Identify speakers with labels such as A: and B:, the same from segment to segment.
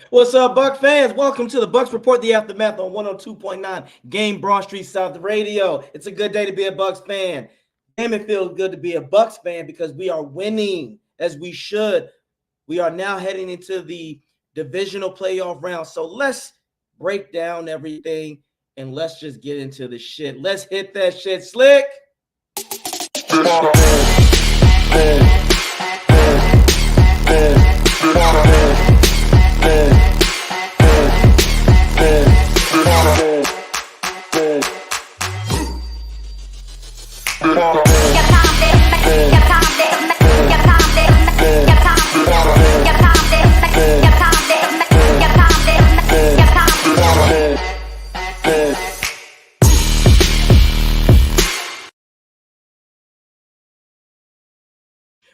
A: What's up, Buck fans? Welcome to the Bucks Report, the aftermath on 102.9 Game Broad Street South Radio. It's a good day to be a Bucks fan. Damn, it feels good to be a Bucks fan because we are winning as we should. We are now heading into the divisional playoff round. So let's break down everything and let's just get into the shit. Let's hit that shit, Slick.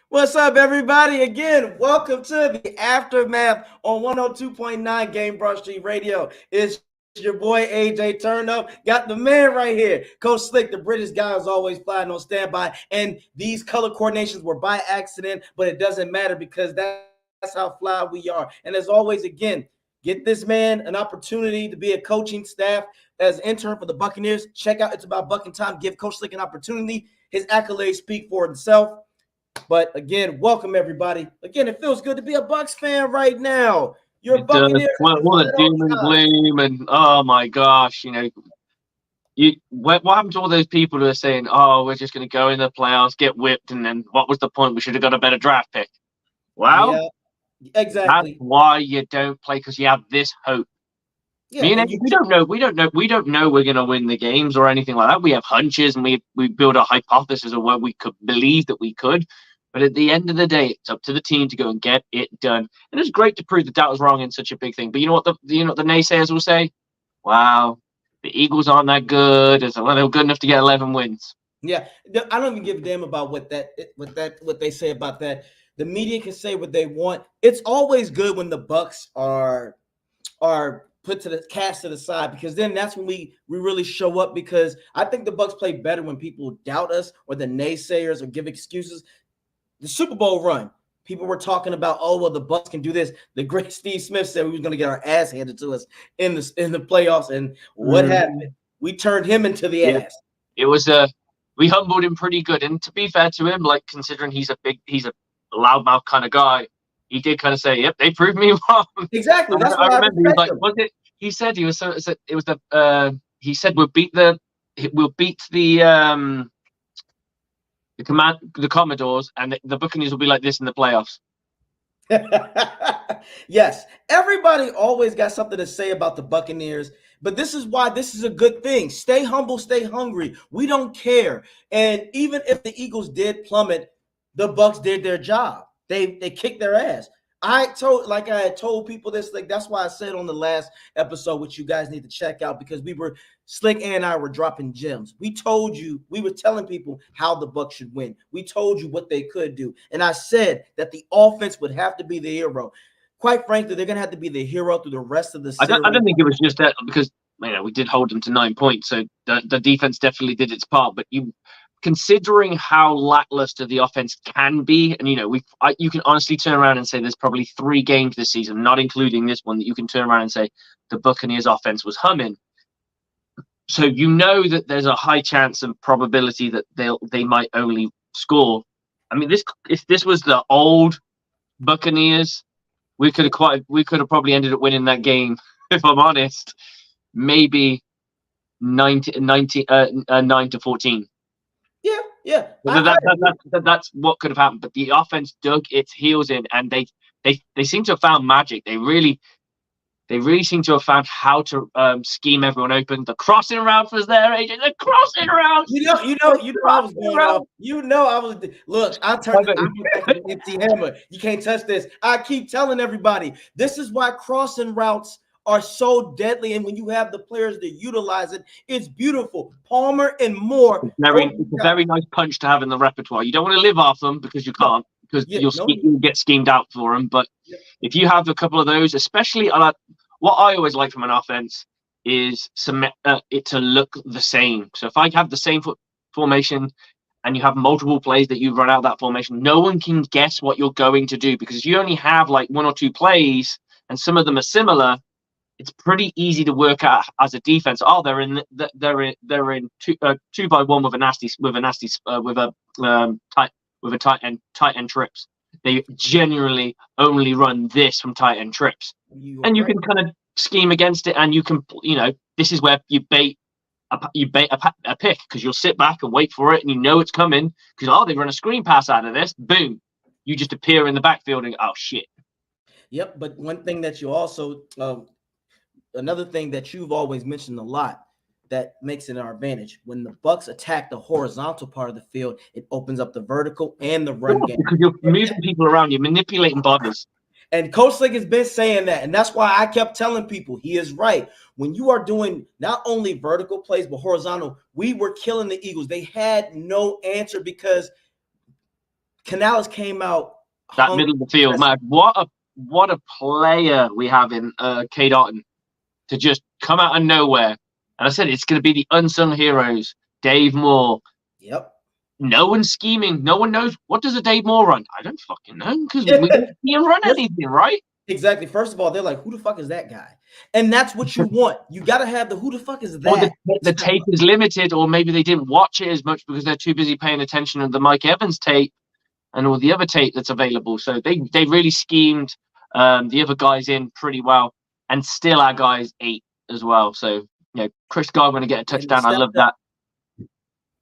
A: What's up, everybody? Again, welcome to the aftermath on 102.9 Game Broad Street Radio. It's your boy AJ Turn Up. Got the man right here, Coach Slick, the British guy is always flying on standby. And these color coordinations were by accident, but it doesn't matter because that's how fly we are. And as always, again, get this man an opportunity to be a coaching staff as intern for the Buccaneers. Check out It's About Bucking Time. Give Coach Slick an opportunity. His accolades speak for himself. But again, welcome everybody. Again, it feels good to be a Bucks fan right now. You're a Buccaneers.
B: What a doom and gloom, and oh my gosh, what happened to all those people who are saying, "Oh, we're just going to go in the playoffs, get whipped, and then what was the point? We should have got a better draft pick." Well,
A: yeah, exactly.
B: That's why you don't play, because you have this hope. Yeah, we don't know. We don't know we're going to win the games or anything like that. We have hunches and we build a hypothesis of where we could believe that we could. But at the end of the day, it's up to the team to go and get it done. And it's great to prove that was wrong in such a big thing. But you know what the naysayers will say? Wow, the Eagles aren't that good. They were good enough to get 11 wins.
A: Yeah, I don't even give a damn about what they say about that. The media can say what they want. It's always good when the Bucks are put to the cast to the side, because then that's when we really show up, because I think the Bucks play better when people doubt us or the naysayers or give excuses. The Super Bowl run, people were talking about, oh, well, the Bucks can do this. The great Steve Smith said we was going to get our ass handed to us in the playoffs, and what happened? We turned him into the ass.
B: It was we humbled him pretty good, and to be fair to him, like, considering he's a loudmouth kind of guy, he did kind of say, "Yep, they proved me wrong."
A: Exactly. That's what I remember.
B: He was like, "Was it?" He said he was so. It was the. He said we'll beat the Commodores, and the Buccaneers will be like this in the playoffs.
A: Yes, everybody always got something to say about the Buccaneers, but this is why this is a good thing. Stay humble, stay hungry. We don't care. And even if the Eagles did plummet, the Bucks did their job. They kicked their ass. I had told people this, like, that's why I said on the last episode, which you guys need to check out, because Slick and I were dropping gems. We told you, we were telling people how the Bucs should win. We told you what they could do. And I said that the offense would have to be the hero. Quite frankly, they're going to have to be the hero through the rest of the series.
B: I don't think it was just that, because we did hold them to 9 points. So the defense definitely did its part. But considering how lackluster the offense can be, and you can honestly turn around and say there's probably 3 games this season, not including this one, that you can turn around and say the Buccaneers offense was humming. So that there's a high chance and probability that they might only score. I mean, if this was the old Buccaneers, we could have probably ended up winning that game. If I'm honest, maybe 9 to 14.
A: Yeah.
B: That's what could have happened. But the offense dug its heels in, and they seem to have found magic. They really seem to have found how to scheme everyone open. The crossing route was there, AJ. The crossing route.
A: I was going off. Look, I turned an empty hammer. You can't touch this. I keep telling everybody, this is why crossing routes are so deadly, and when you have the players that utilize it, it's beautiful. Palmer and Moore.
B: It's a very nice punch to have in the repertoire. You don't want to live off them because you can't, because you'll get schemed out for them. But if you have a couple of those, especially what I always like from an offense is it to look the same. So if I have the same formation and you have multiple plays that you run out of that formation, no one can guess what you're going to do, because if you only have like 1 or 2 plays and some of them are similar, it's pretty easy to work out as a defense. Oh, they're in 2-by-1 with a tight end trips. They generally only run this from tight end trips,
A: You are
B: and you
A: correct.
B: can kind of scheme against it, and you can, this is where you bait a pick, because you'll sit back and wait for it, and it's coming, because they run a screen pass out of this, boom, you just appear in the backfield and go, oh shit.
A: Yep. But one thing that you also, another thing that you've always mentioned a lot that makes it our advantage, when the Bucs attack the horizontal part of the field, it opens up the vertical and the run game.
B: Because you're moving people around, you're manipulating bodies.
A: And Coach Slick has been saying that. And that's why I kept telling people he is right. When you are doing not only vertical plays, but horizontal, we were killing the Eagles. They had no answer because Canales came out
B: That middle of the field, man. What a player we have in K. Dotton to just come out of nowhere. And I said it's going to be the unsung heroes. Dave Moore.
A: Yep.
B: No one's scheming. No one knows. What does a Dave Moore run? I don't fucking know, because we don't see him run anything, right?
A: Exactly. First of all, they're like, who the fuck is that guy? And that's what you want. You got to have the who the fuck is that?
B: Or the tape is limited, or maybe they didn't watch it as much because they're too busy paying attention to the Mike Evans tape and all the other tape that's available. So they really schemed the other guys in pretty well, and still our guys ate as well. So Chris Godwin to get a touchdown. I love that.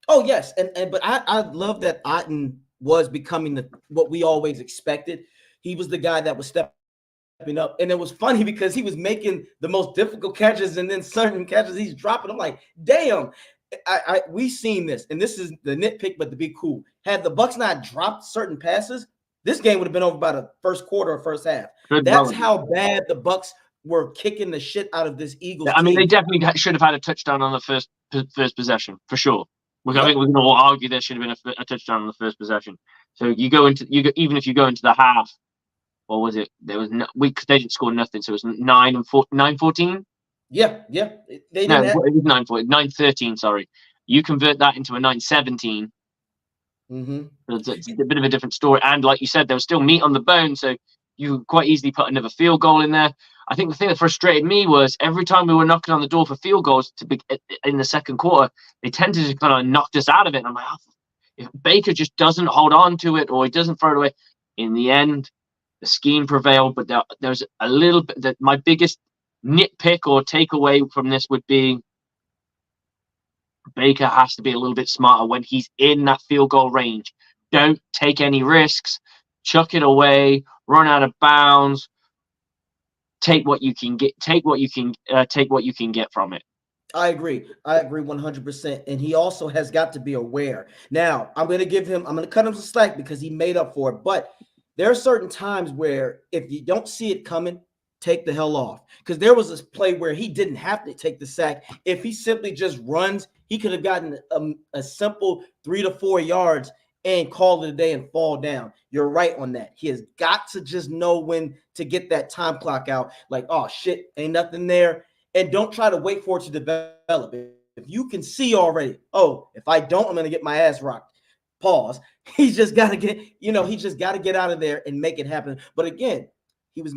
A: Oh yes, but I love that Otten was becoming what we always expected. He was the guy that was stepping up, and it was funny because he was making the most difficult catches, and then certain catches he's dropping. I'm like, damn. We've seen this, and this is the nitpick, but to be cool. Had the Bucs not dropped certain passes, this game would have been over by the first quarter or first half. That's how bad the Bucs were kicking the shit out of this Eagles team.
B: I mean, they definitely should have had a touchdown on the first possession for sure. I think we can all argue there should have been a touchdown on the first possession. So even if you go into the half, what was it? There was they didn't score nothing, so it was 9-14.
A: Yeah.
B: It was 9-14, 9-13. Sorry, you convert that into a 9-17.
A: Mm-hmm.
B: It's a bit of a different story, and like you said, there was still meat on the bone, so you could quite easily put another field goal in there. I think the thing that frustrated me was every time we were knocking on the door for field goals in the second quarter, they tended to kind of knock us out of it. And I'm like, if Baker just doesn't hold on to it or he doesn't throw it away, in the end, the scheme prevailed. But there's a little bit that my biggest nitpick or takeaway from this would be Baker has to be a little bit smarter when he's in that field goal range. Don't take any risks. Chuck it away. Run out of bounds. Take what you can get. Take what you can get from it.
A: I agree 100%. And he also has got to be aware. Now, I'm going to cut him some slack because he made up for it. But there are certain times where if you don't see it coming, take the hell off. Because there was a play where he didn't have to take the sack. If he simply just runs, he could have gotten a simple 3 to 4 yards and call it a day and fall down. You're right on that. He has got to just know when to get that time clock out. Like, oh, shit, ain't nothing there. And don't try to wait for it to develop. If you can see already, oh, if I don't, I'm going to get my ass rocked. Pause. He's just got to get out of there and make it happen. But again, he was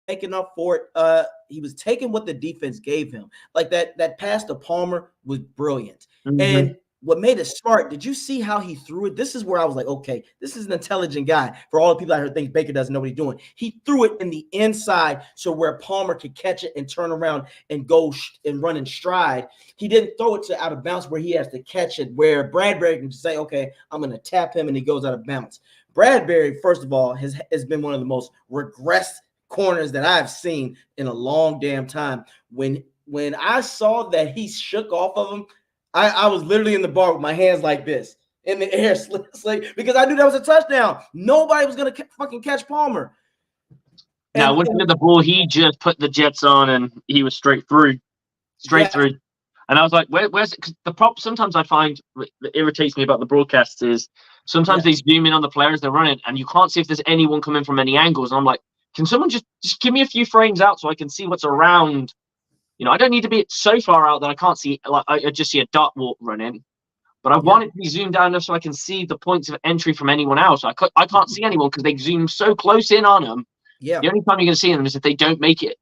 A: making up for it. He was taking what the defense gave him. Like that pass to Palmer was brilliant. Mm-hmm. And what made it smart, did you see how he threw it? This is where I was like, okay, this is an intelligent guy. For all the people out here think Baker doesn't know what he's doing. He threw it in the inside so where Palmer could catch it and turn around and go and run in stride. He didn't throw it to out of bounds where he has to catch it, where Bradbury can just say, okay, I'm going to tap him, and he goes out of bounds. Bradbury, first of all, has been one of the most regressed corners that I've seen in a long damn time. When I saw that he shook off of him, I was literally in the bar with my hands like this in the air, because I knew that was a touchdown. Nobody was going to fucking catch Palmer.
B: Now, looking at the ball, he just put the Jets on and he was straight through. And I was like, where's it? Because the prop, sometimes I find that irritates me about the broadcasts is sometimes they zoom in on the players they're running and you can't see if there's anyone coming from any angles. And I'm like, can someone just give me a few frames out so I can see what's around? I don't need to be so far out that I can't see, like I just see a dot walk running, but I want it to be zoomed down enough so I can see the points of entry from anyone else. I can't see anyone because they zoom so close in on them
A: Yeah.
B: The only time you're going to see them is if they don't make it.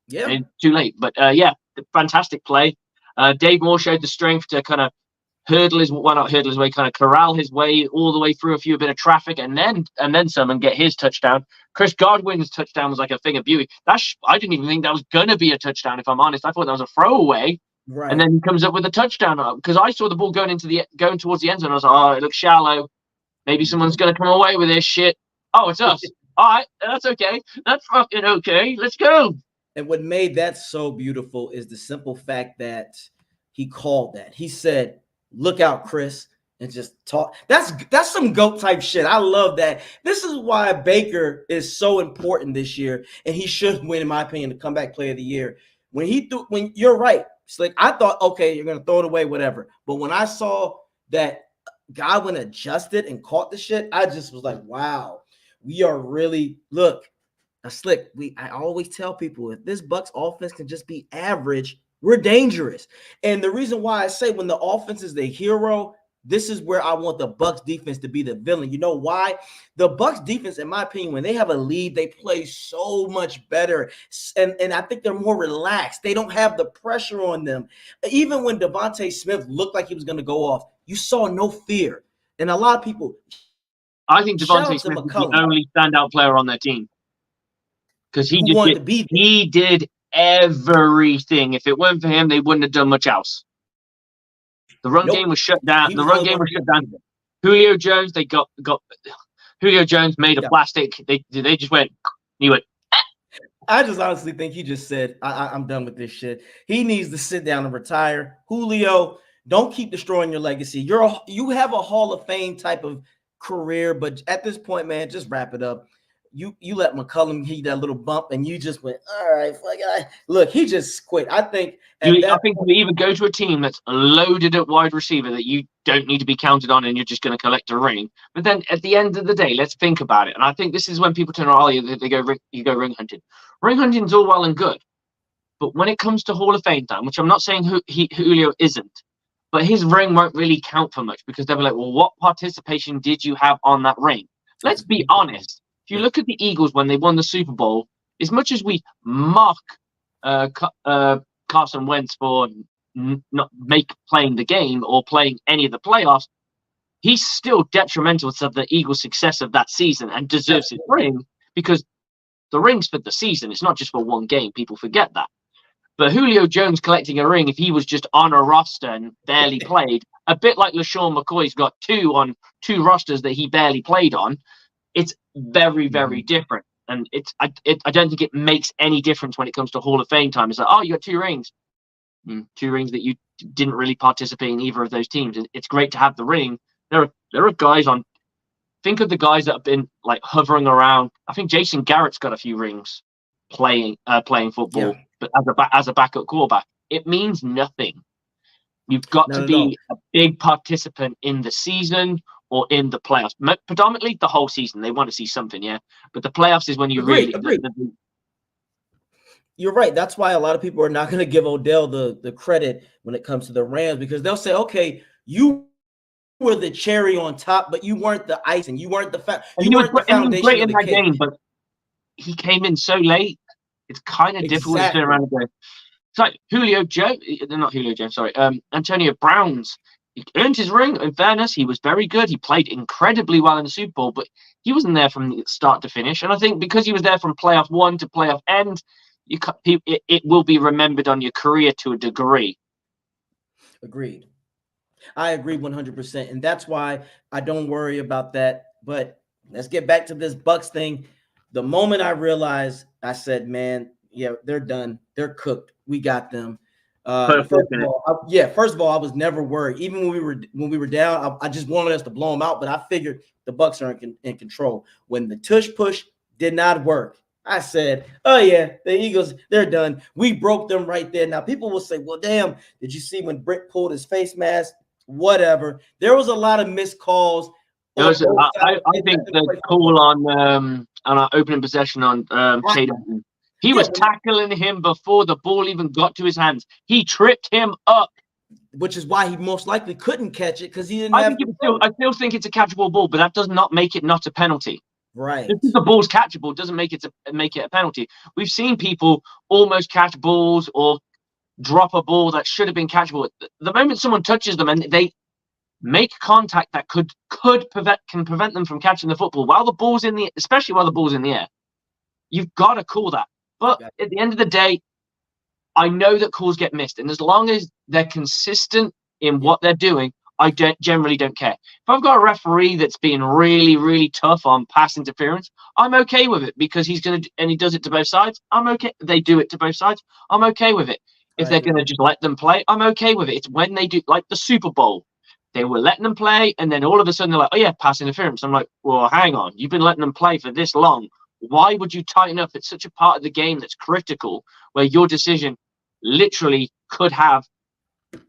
A: Yeah.
B: And it's too late. But yeah, fantastic play. Dave Moore showed the strength to kind of not hurdle his way, kind of corral his way all the way through a bit of traffic, and then some, and get his touchdown. Chris Godwin's touchdown was like a thing of beauty. I didn't even think that was gonna be a touchdown. If I'm honest, I thought that was a throwaway. And
A: Right.
B: then he comes up with a touchdown because I saw the ball going towards the end zone. I was like, oh, it looks shallow. Maybe someone's gonna come away with this shit. Oh, it's us. All right, that's okay. That's fucking okay. Let's go.
A: And what made that so beautiful is the simple fact that he called that. He said, "Look out, Chris," and just talk. That's some GOAT type shit. I love that. This is why Baker is so important this year, and he should win, in my opinion, the comeback player of the year. When you're right, Slick, I thought, okay, you're gonna throw it away, whatever. But when I saw that Godwin adjusted and caught the shit, I just was like, wow, we are really look. Now, Slick, I always tell people if this Bucs offense can just be average, we're dangerous. And the reason why I say when the offense is the hero, this is where I want the Bucs defense to be the villain. You know why? The Bucs defense, in my opinion, when they have a lead, they play so much better. And I think they're more relaxed. They don't have the pressure on them. Even when Devontae Smith looked like he was going to go off, you saw no fear. And a lot of people,
B: I think
A: shout
B: Devontae
A: out to
B: Smith is the
A: McCullum,
B: only standout player on their team because
A: who wanted to be there.
B: he did everything. If it weren't for him, they wouldn't have done much else. The run game
A: Nope.
B: was shut down.
A: He
B: The
A: was the
B: run
A: only
B: game
A: one
B: was
A: who
B: shut down. Julio Jones, they got Julio Jones made of
A: yeah.
B: plastic. They just went. He went.
A: I just honestly think he just said, I'm done with this shit. He needs to sit down and retire. Julio, don't keep destroying your legacy. You have a Hall of Fame type of career, but at this point, man, just wrap it up. You let McCullum heat that little bump, and you just went, all right, look, he just quit. I think at
B: I
A: that
B: think
A: point,
B: you either go to a team that's loaded at wide receiver that you don't need to be counted on, and you're just going to collect a ring. But then at the end of the day, let's think about it. And I think this is when people turn around, they go ring hunting. Ring hunting's all well and good, but when it comes to Hall of Fame time, which I'm not saying Julio isn't, but his ring won't really count for much because they'll be like, well, what participation did you have on that ring? Let's be honest. If you look at the Eagles when they won the Super Bowl, as much as we mock Carson Wentz for not playing the game or playing any of the playoffs, he's still detrimental to the Eagles' success of that season and deserves his ring because the ring's for the season. It's not just for one game. People forget that. But Julio Jones collecting a ring, if he was just on a roster and barely played, a bit like LaShawn McCoy's got two on two rosters that he barely played on, it's very, very different. And I don't think it makes any difference when it comes to Hall of Fame time. It's like, oh, you got two rings. Two rings that you didn't really participate in either of those teams. It's great to have the ring. There are guys on. Think of the guys that have been like hovering around. I think Jason Garrett's got a few rings playing football, but as a backup quarterback, it means nothing. You've got to be a big participant in the season or in the playoffs. Predominantly the whole season. They want to see something, yeah. But the playoffs is when you
A: Agreed.
B: really.
A: You're right. That's why a lot of people are not going to give Odell the credit when it comes to the Rams because they'll say, okay, you were the cherry on top, but you weren't the icing. You weren't the foundation.
B: He was great in that game, but he came in so late. It's kind of difficult to turn around and go. It's like Antonio Brown's. He earned his ring. In fairness, he was very good. He played incredibly well in the Super Bowl, but he wasn't there from start to finish. And I think because he was there from playoff one to playoff end, it will be remembered on your career to a degree.
A: Agreed. I agree 100%. And that's why I don't worry about that. But let's get back to this Bucs thing. The moment I realized, I said, man, yeah, they're done. They're cooked. We got them. First of all, I was never worried. Even when we were down, I just wanted us to blow them out. But I figured the Bucs are in control. When the tush push did not work, I said, oh, yeah, the Eagles, they're done. We broke them right there. Now, people will say, well, damn, did you see when Britt pulled his face mask? Whatever. There was a lot of missed calls.
B: I think the call on our opening possession on Cade Otton, he was tackling him before the ball even got to his hands. He tripped him up.
A: Which is why he most likely couldn't catch it because he didn't
B: I still think it's a catchable ball, but that does not make it not a penalty.
A: Right.
B: Just because the ball's catchable doesn't make it a penalty. We've seen people almost catch balls or drop a ball that should have been catchable. The moment someone touches them and they make contact that can prevent them from catching the football while the ball's in the, especially while the ball's in the air, you've got to call that. But
A: Got-
B: at the end of the day, I know that calls get missed, and as long as they're consistent in
A: Yep.
B: what they're doing, I generally don't care. If I've got a referee that's being really, really tough on pass interference, I'm okay with it because and he does it to both sides. I'm okay. They do it to both sides. I'm okay with it. If
A: I
B: they're
A: agree.
B: gonna just let them play, I'm okay with it. It's when they do, like the Super Bowl, they were letting them play, and then all of a sudden they're like, "Oh yeah, pass interference." I'm like, "Well, hang on. You've been letting them play for this long. Why would you tighten up? It's such a part of the game that's critical, where your decision literally could have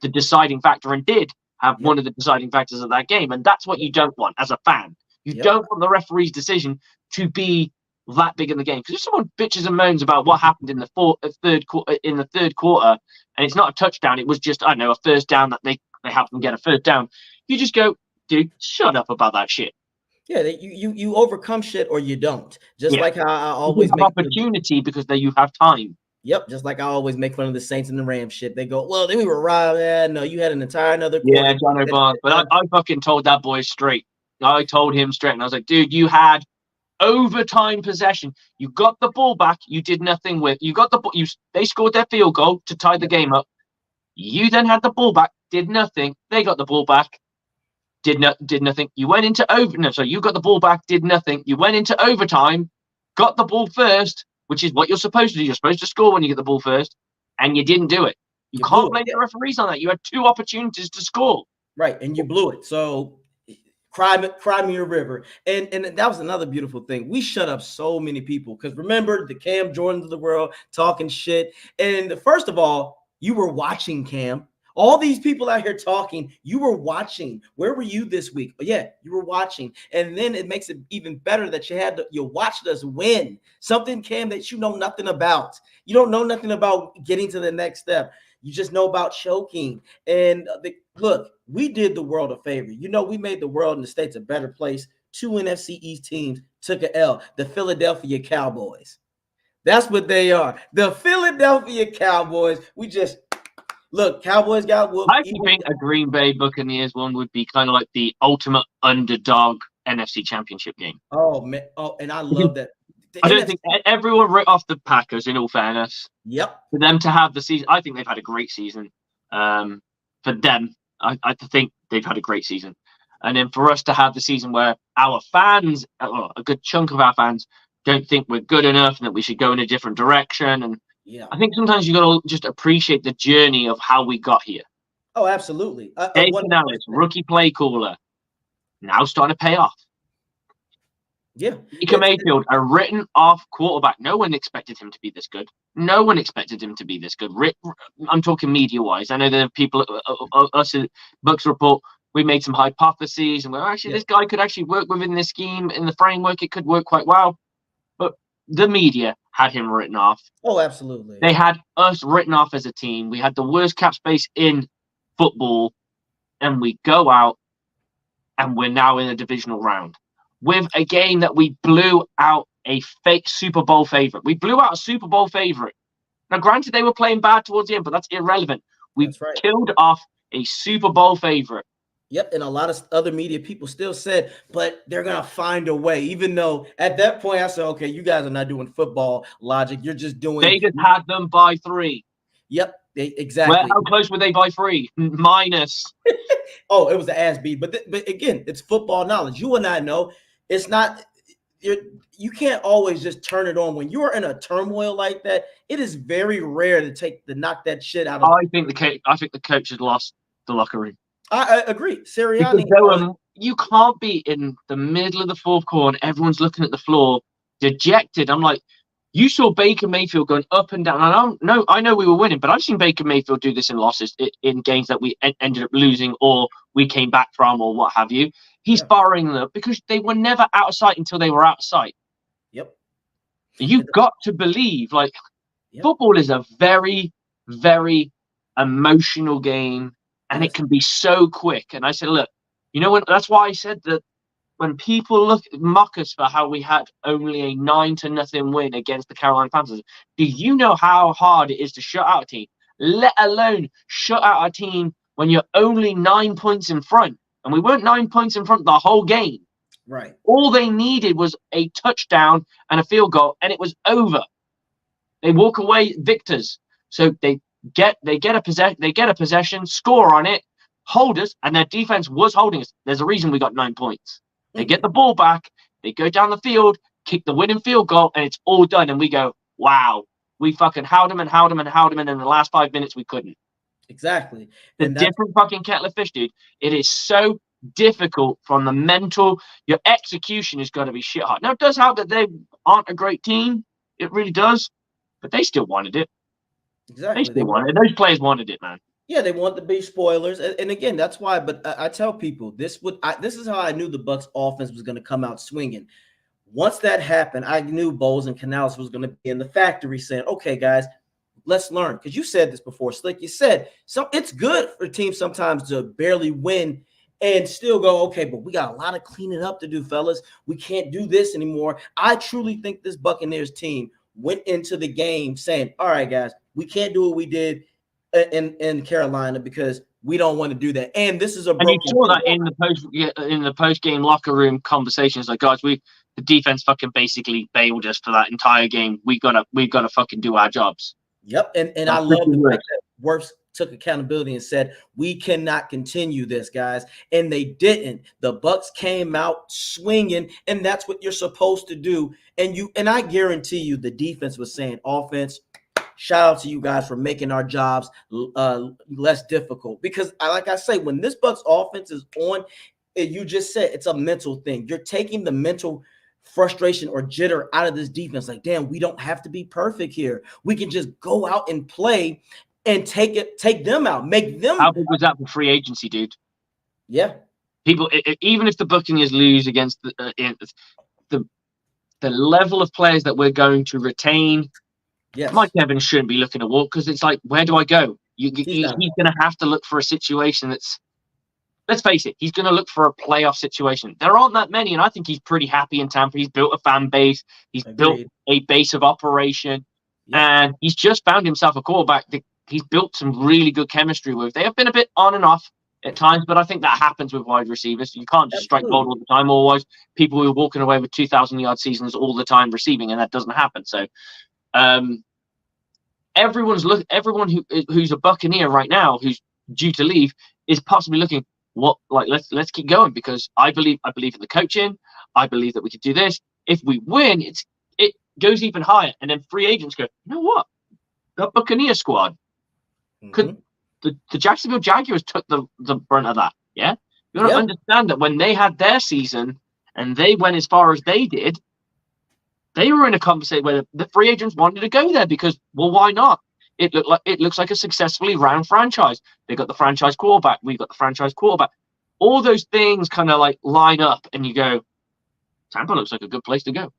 B: the deciding factor and did have
A: Yep.
B: one of the deciding factors of that game. And that's what
A: Yep.
B: you don't want as a fan. You
A: Yep.
B: don't want the referee's decision to be that big in the game. Because if someone bitches and moans about what happened in the third quarter, and it's not a touchdown, it was just, I don't know, a first down that they helped them get a first down. You just go, dude, shut up about that shit.
A: Yeah, you overcome shit or you don't. Just
B: Yeah.
A: like how I
B: You
A: always
B: have
A: make fun of the,
B: opportunity because then you have time.
A: yep, just like I always make fun of the Saints and the Rams shit. They go, well, then we were robbed. Yeah, no, you had an entire another
B: Yeah,
A: quarter.
B: John O'Barnes. But I fucking told that boy straight. I told him straight, and I was like, dude, you had overtime possession. You got the ball back. You did nothing with. You got the ball. They scored their field goal to tie the
A: Yep,
B: game up. You then had the ball back. Did nothing. They got the ball back. Did nothing. You went into over. No, so you got the ball back. Did nothing. You went into overtime. Got the ball first, which is what you're supposed to do. You're supposed to score when you get the ball first, and you didn't do it. You
A: you blew
B: can't
A: it.
B: blame
A: Yeah,
B: the referees on that. You had two opportunities to score.
A: right, and you blew it. So cry me a river. And that was another beautiful thing. We shut up so many people because remember the Cam Jordans of the world talking shit. And first of all, you were watching Cam. All these people out here talking, you were watching. Where were you this week? Yeah, you were watching. And then it makes it even better that you watched us win something, Cam, that you know nothing about. You don't know nothing about getting to the next step. You just know about choking. And look, we did the world a favor. You know, we made the world and the States a better place. Two NFC East teams took an L. The Philadelphia Cowboys. That's what they are. The Philadelphia Cowboys. We just look, Cowboys got
B: I
A: whooped.
B: actually think a Green Bay Buccaneers one would be kind of like the ultimate underdog NFC Championship game.
A: Oh man. Oh, and I
B: Because
A: love that. The
B: I don't
A: NFC.
B: think everyone wrote off the Packers. In all fairness,
A: Yep.
B: for them to have the season, I think they've had a great season. For them, I think they've had a great season, and then for us to have the season where our fans, a good chunk of our fans, don't think we're good enough and that we should go in a different direction. And
A: Yeah.
B: I think sometimes you got to just appreciate the journey of how we got here.
A: Oh, absolutely.
B: Dave Canales,
A: 100%.
B: rookie play caller, now starting to pay off.
A: Yeah.
B: Baker Mayfield, a written off quarterback. No one expected him to be this good. No one expected him to be this good. I'm talking media wise. I know there are people, us at Bucs Report, we made some hypotheses and we're actually,
A: Yeah.
B: this guy could actually work within this scheme, in the framework. It could work quite well. But the media had him written off.
A: Oh, absolutely.
B: They had us written off as a team. We had the worst cap space in football. And we go out and we're now in a divisional round with a game that we blew out a fake Super Bowl favorite. We blew out a Super Bowl favorite. Now, granted, they were playing bad towards the end, but that's irrelevant. We
A: That's right.
B: killed off a Super Bowl favorite.
A: Yep, and a lot of other media people still said, but they're gonna find a way. Even though at that point I said, okay, you guys are not doing football logic. You're just doing.
B: Vegas had them by 3.
A: Yep, exactly.
B: How close were they by 3? Minus.
A: Oh, it was the ass beat. But again, it's football knowledge. You and I know it's not. You can't always just turn it on when you're in a turmoil like that. It is very rare to knock that shit out of.
B: I think the coach has lost the locker room.
A: I agree. Sirianni.
B: You can't be in the middle of the fourth quarter and everyone's looking at the floor dejected. I'm like, you saw Baker Mayfield going up and down. I know we were winning, but I've seen Baker Mayfield do this in losses, in games that we ended up losing or we came back from or what have you. He's firing them because they were never out of sight until they were out of sight.
A: Yep.
B: You've got to believe, like, football is a very, very emotional game, and it can be so quick. And I said, look, you know what? That's why I said that when people mock us for how we had only a 9-0 win against the Carolina Panthers, do you know how hard it is to shut out a team? Let alone shut out a team when you're only 9 points in front. And we weren't 9 points in front the whole game.
A: Right.
B: All they needed was a touchdown and a field goal, and it was over. They walk away victors. So they get a possession, score on it, hold us, and their defense was holding us. There's a reason we got 9 points. They get the ball back, they go down the field, kick the winning field goal, and it's all done. And we go, wow, we fucking held them, and in the last 5 minutes we couldn't.
A: Exactly.
B: The different fucking kettle of fish, dude. It is so difficult from the mental. Your execution has got to be shit hot. Now, it does help that they aren't a great team. It really does. But they still wanted it.
A: Exactly.
B: They still wanted it. Those players wanted it, man.
A: Yeah, they want to be spoilers, and again, that's why. But I tell people this is how I knew the Bucs offense was going to come out swinging. Once that happened, I knew Bowles and Canales was going to be in the factory saying, "Okay, guys, let's learn." Because you said this before, Slick. You said it's good for teams sometimes to barely win and still go, "Okay, but we got a lot of cleaning up to do, fellas. We can't do this anymore." I truly think this Buccaneers team went into the game saying, "All right, guys, we can't do what we did in Carolina because we don't want to do that." And this is a broken.
B: And you saw that in the post game locker room conversations, like, guys, the defense fucking basically bailed us for that entire game. We've got to fucking do our jobs.
A: Yep, and I love the fact that Wirfs took accountability and said, "We cannot continue this, guys," and they didn't. The Bucs came out swinging, and that's what you're supposed to do. And I guarantee you, the defense was saying, "Offense, shout out to you guys for making our jobs less difficult." Because, like I say, when this Bucs offense is on, you just said it's a mental thing. You're taking the mental frustration or jitter out of this defense. Like, damn, we don't have to be perfect here. We can just go out and play and take them out, make them.
B: How big was that for free agency, dude?
A: Yeah.
B: People, even if the Buccaneers lose against the level of players that we're going to retain,
A: yes,
B: Mike Evans shouldn't be looking to walk, because it's like, where do I go? He's going to have to look for a situation that's, let's face it, he's going to look for a playoff situation. There aren't that many, and I think he's pretty happy in Tampa. He's built a fan base. He's built a base of operation, and he's just found himself a quarterback that he's built some really good chemistry with. They have been a bit on and off at times, but I think that happens with wide receivers. You can't just strike gold all the time. Otherwise, people who are walking away with 2,000-yard seasons all the time receiving, and that doesn't happen. So, everyone who's a Buccaneer right now who's due to leave is possibly looking, let's keep going, because I believe in the coaching. I believe that we could do this. If we win, it goes even higher, and then free agents go, you know what, the Buccaneer squad could. The Jacksonville Jaguars took the brunt of that. Yeah, you got to understand that when they had their season and they went as far as they did, they were in a conversation where the free agents wanted to go there because, well, why not? It looks like a successfully ran franchise. They got the franchise quarterback. We got the franchise quarterback. All those things kind of like line up, and you go, Tampa looks like a good place to go.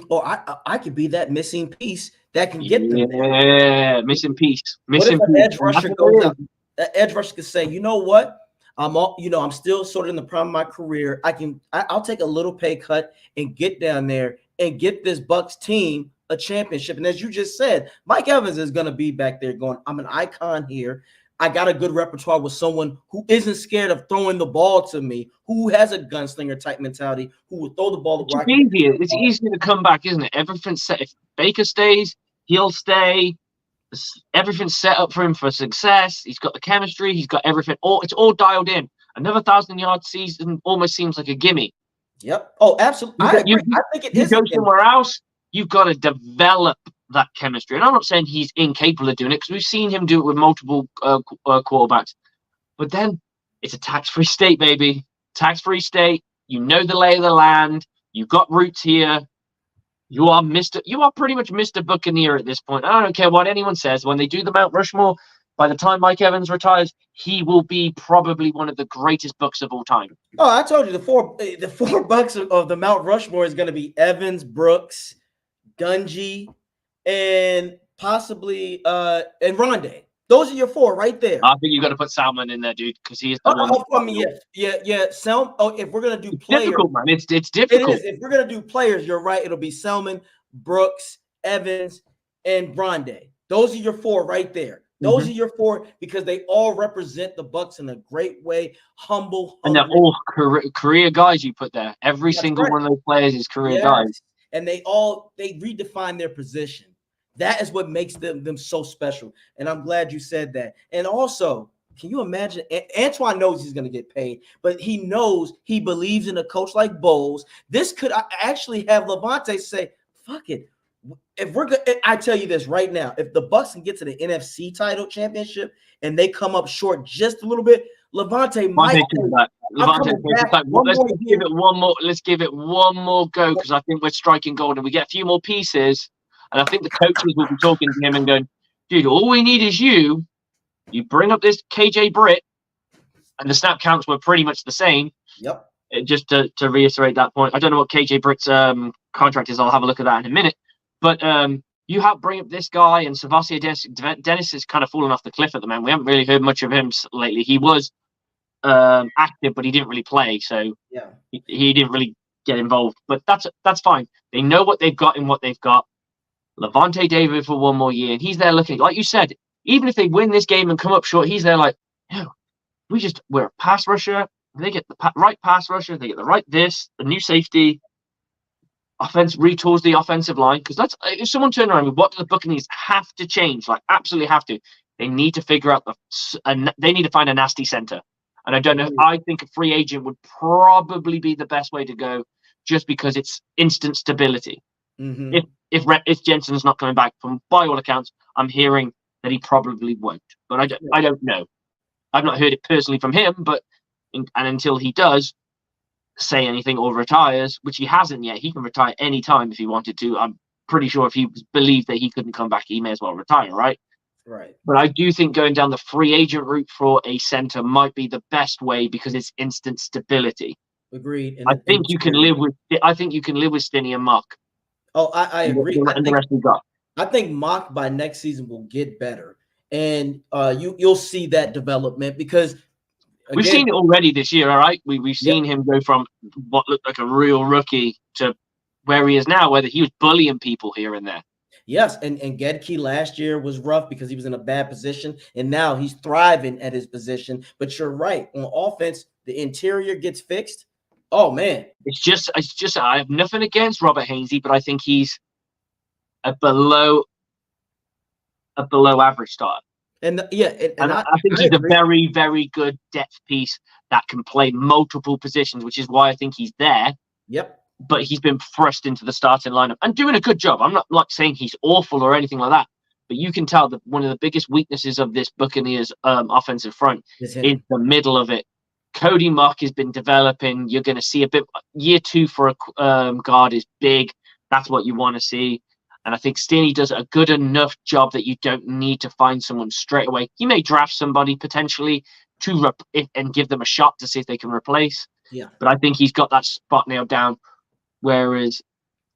A: Or I could be that missing piece that can get them there.
B: Yeah, missing piece.
A: What if an edge rusher goes out? An edge rusher could say, you know what? I'm still sort of in the prime of my career. I'll take a little pay cut and get down there and get this Bucs team a championship. And as you just said, Mike Evans is going to be back there going, I'm an icon here. I got a good repertoire with someone who isn't scared of throwing the ball to me, who has a gunslinger type mentality, who will throw the ball.
B: It's easier to come back, isn't it? Everything's set. If Baker stays, he'll stay. Everything's set up for him for success. He's got the chemistry. He's got everything. It's all dialed in. Another 1,000-yard season almost seems like a gimme.
A: Yep. Oh, absolutely. I think it is.
B: You go somewhere else, you've got to develop that chemistry. And I'm not saying he's incapable of doing it, because we've seen him do it with multiple quarterbacks. But then it's a tax-free state, baby. Tax-free state. You know the lay of the land. You've got roots here. You are pretty much Mr. Buccaneer at this point. I don't care what anyone says. When they do the Mount Rushmore, by the time Mike Evans retires, he will be probably one of the greatest Bucs of all time.
A: Oh, I told you the four Bucs of the Mount Rushmore is going to be Evans, Brooks, Dungy, and possibly and Rondé. Those are your four right there.
B: I think you got to put Salmon in there, dude, because he is the one.
A: I mean, yeah. If we're gonna do
B: It's
A: players,
B: difficult, man. It's
A: it
B: difficult.
A: is. If we're gonna do players, you're right. It'll be Selman, Brooks, Evans, and Bronde. Those are your four right there. Those are your four because they all represent the Bucs in a great way. Humble,
B: And they're
A: hungry.
B: all career guys you put there. Every
A: That's
B: single
A: right.
B: one of those players is career guys.
A: Yes, and they redefine their position. That is what makes them so special. And I'm glad you said that. And also, can you imagine? Antoine knows he's going to get paid, but he knows he believes in a coach like Bowles. This could actually have Levante say, "Fuck it." If we're good, I tell you this right now: if the Bucs can get to the NFC title championship and they come up short just a little bit, Levante might.
B: Levante, give it one more. Let's give it one more go because I think we're striking gold and we get a few more pieces. And I think the coaches will be talking to him and going, "Dude, all we need is you. You bring up this KJ Britt, and the snap counts were pretty much the same."
A: Yep.
B: Just to reiterate that point, I don't know what KJ Britt's contract is. I'll have a look at that in a minute. But you bring up this guy, and Savasia Dennis is kind of fallen off the cliff at the moment. We haven't really heard much of him lately. He was active, but he didn't really play, so he didn't really get involved. But that's fine. They know what they've got and what they've got. Levante David for one more year, and he's there looking like you said. Even if they win this game and come up short, he's there like, we're a pass rusher. They get the right pass rusher. They get the new safety. Offense retours the offensive line because if someone turned around, what do the Buccaneers have to change? Like absolutely have to. They need to figure out they need to find a nasty center. And I don't know. I think a free agent would probably be the best way to go, just because it's instant stability.
A: Mm-hmm.
B: If Jensen's not coming back, by all accounts, I'm hearing that he probably won't. But I don't know. I've not heard it personally from him. But until he does say anything or retires, which he hasn't yet, he can retire any time if he wanted to. I'm pretty sure if he believed that he couldn't come back, he may as well retire, right?
A: Right.
B: But I do think going down the free agent route for a center might be the best way because it's instant stability.
A: Agreed.
B: I think you can live with Stinney and Mock.
A: Oh, I agree.
B: And the rest we got.
A: I think Mock by next season will get better, and you'll see that development because
B: we've seen it already this year. All right, we've seen him go from what looked like a real rookie to where he is now, whether he was bullying people here and there.
A: Yes, and Gedke last year was rough because he was in a bad position, and now he's thriving at his position. But you're right, on offense, the interior gets fixed. Oh man,
B: it's just I have nothing against Robert Hainsey, but I think he's a below average starter.
A: And I
B: think he's a very, very good depth piece that can play multiple positions, which is why I think he's there.
A: Yep.
B: But he's been thrust into the starting lineup and doing a good job. I'm not like saying he's awful or anything like that, but you can tell that one of the biggest weaknesses of this Buccaneers offensive front is the middle of it. Cody Mock has been developing. You're going to see a bit. Year 2 for a guard is big. That's what you want to see. And I think Stinney does a good enough job that you don't need to find someone straight away. You may draft somebody potentially and give them a shot to see if they can replace.
A: Yeah.
B: But I think he's got that spot nailed down. Whereas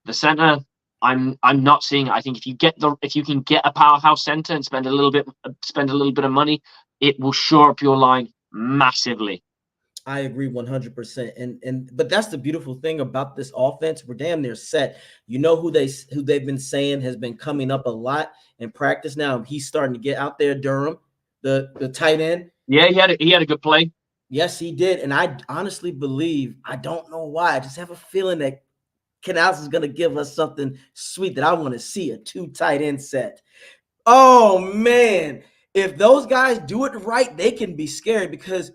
B: the center, I'm not seeing it. I think if you can get a powerhouse center and spend a little bit of money, it will shore up your line massively.
A: I agree 100%. But that's the beautiful thing about this offense. We're damn near set. You know who they've been saying has been coming up a lot in practice now. He's starting to get out there, Durham, the tight end.
B: Yeah, he had a good play.
A: Yes, he did. And I honestly believe, I don't know why, I just have a feeling that Canals is going to give us something sweet that I want to see, a 2 tight end set. Oh, man. If those guys do it right, they can be scary because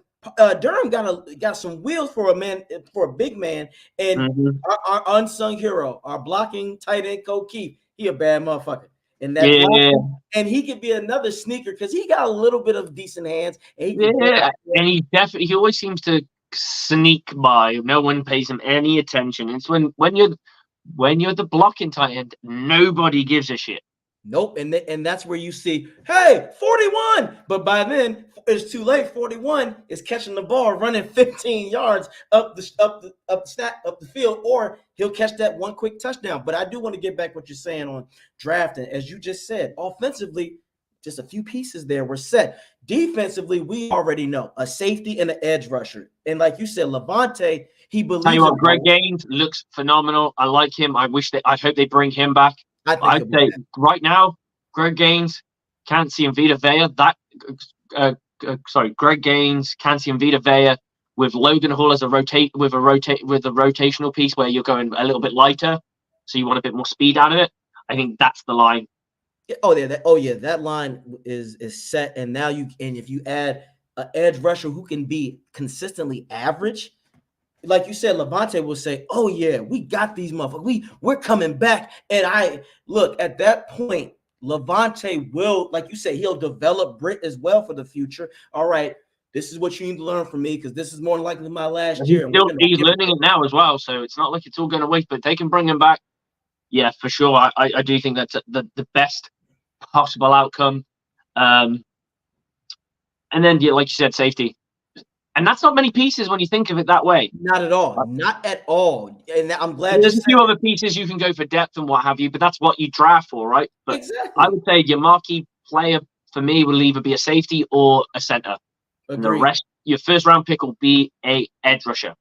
A: Durham got some wheels for a big man, and our unsung hero, our blocking tight end Coach Keith, he a bad motherfucker. And and he could be another sneaker because he got a little bit of decent hands. And
B: he always seems to sneak by. No one pays him any attention. It's when you're the blocking tight end, nobody gives a shit.
A: Nope, and that's where you see, hey, 41. But by then, it's too late. 41 is catching the ball, running 15 yards up the field, or he'll catch that one quick touchdown. But I do want to get back what you're saying on drafting. As you just said, offensively, just a few pieces there were set. Defensively, we already know a safety and an edge rusher. And like you said, Levante, he
B: Tell you
A: believes in
B: what, Greg
A: Bowles.
B: Gaines looks phenomenal. I like him. I hope they bring him back.
A: I think
B: I'd
A: he'll be
B: say
A: back.
B: right now, Greg Gaines, Kansi and Vita Vea. Greg Gaines, Kansi and Vita Vea with Logan Hall as a rotational piece where you're going a little bit lighter, so you want a bit more speed out of it. I think that's the line.
A: That line is set, and now if you add an edge rusher who can be consistently average, like you said, Levante will say, "Oh yeah, we got these motherfuckers. We're coming back." And I look at that point, Levante will, like you said, he'll develop Brit as well for the future. All right, this is what you need to learn from me because this is more than likely my last year, and we're gonna
B: He's
A: give it.
B: learning it now as well, so it's not like it's all going to waste. But they can bring him back. Yeah, for sure. I do think that's the best possible outcome. Um, and then, yeah, like you said, safety. And that's not many pieces when you think of it that way.
A: Not at all. Not at all. And I'm glad you
B: There's a
A: said
B: few
A: that.
B: other pieces you can go for depth and what have you, but that's what you draft for, right? But I
A: Exactly.
B: would say your marquee player for me will either be a safety or a center. And the
A: Agreed.
B: rest, your first round pick will be a edge rusher.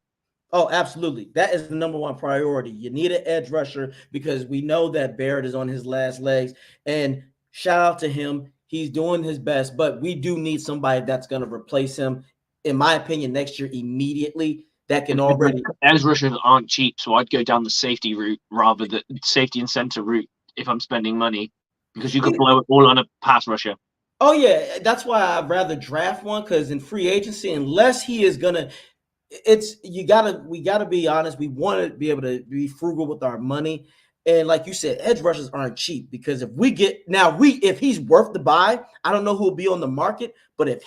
A: Oh, absolutely. That is the number one priority. You need an edge rusher because we know that Barrett is on his last legs. And shout out to him. He's doing his best, but we do need somebody that's going to replace him, in my opinion, next year immediately. That can
B: And
A: already.
B: edge rushers aren't cheap, so I'd go down the safety route rather than safety and center route if I'm spending money because you could blow it all on a pass rusher.
A: Oh, yeah. That's why I'd rather draft one because in free agency, unless he is going to it's we gotta be honest. We want to be able to be frugal with our money, and like you said, edge rushers aren't cheap because if he's worth the buy, I don't know who will be on the market, but if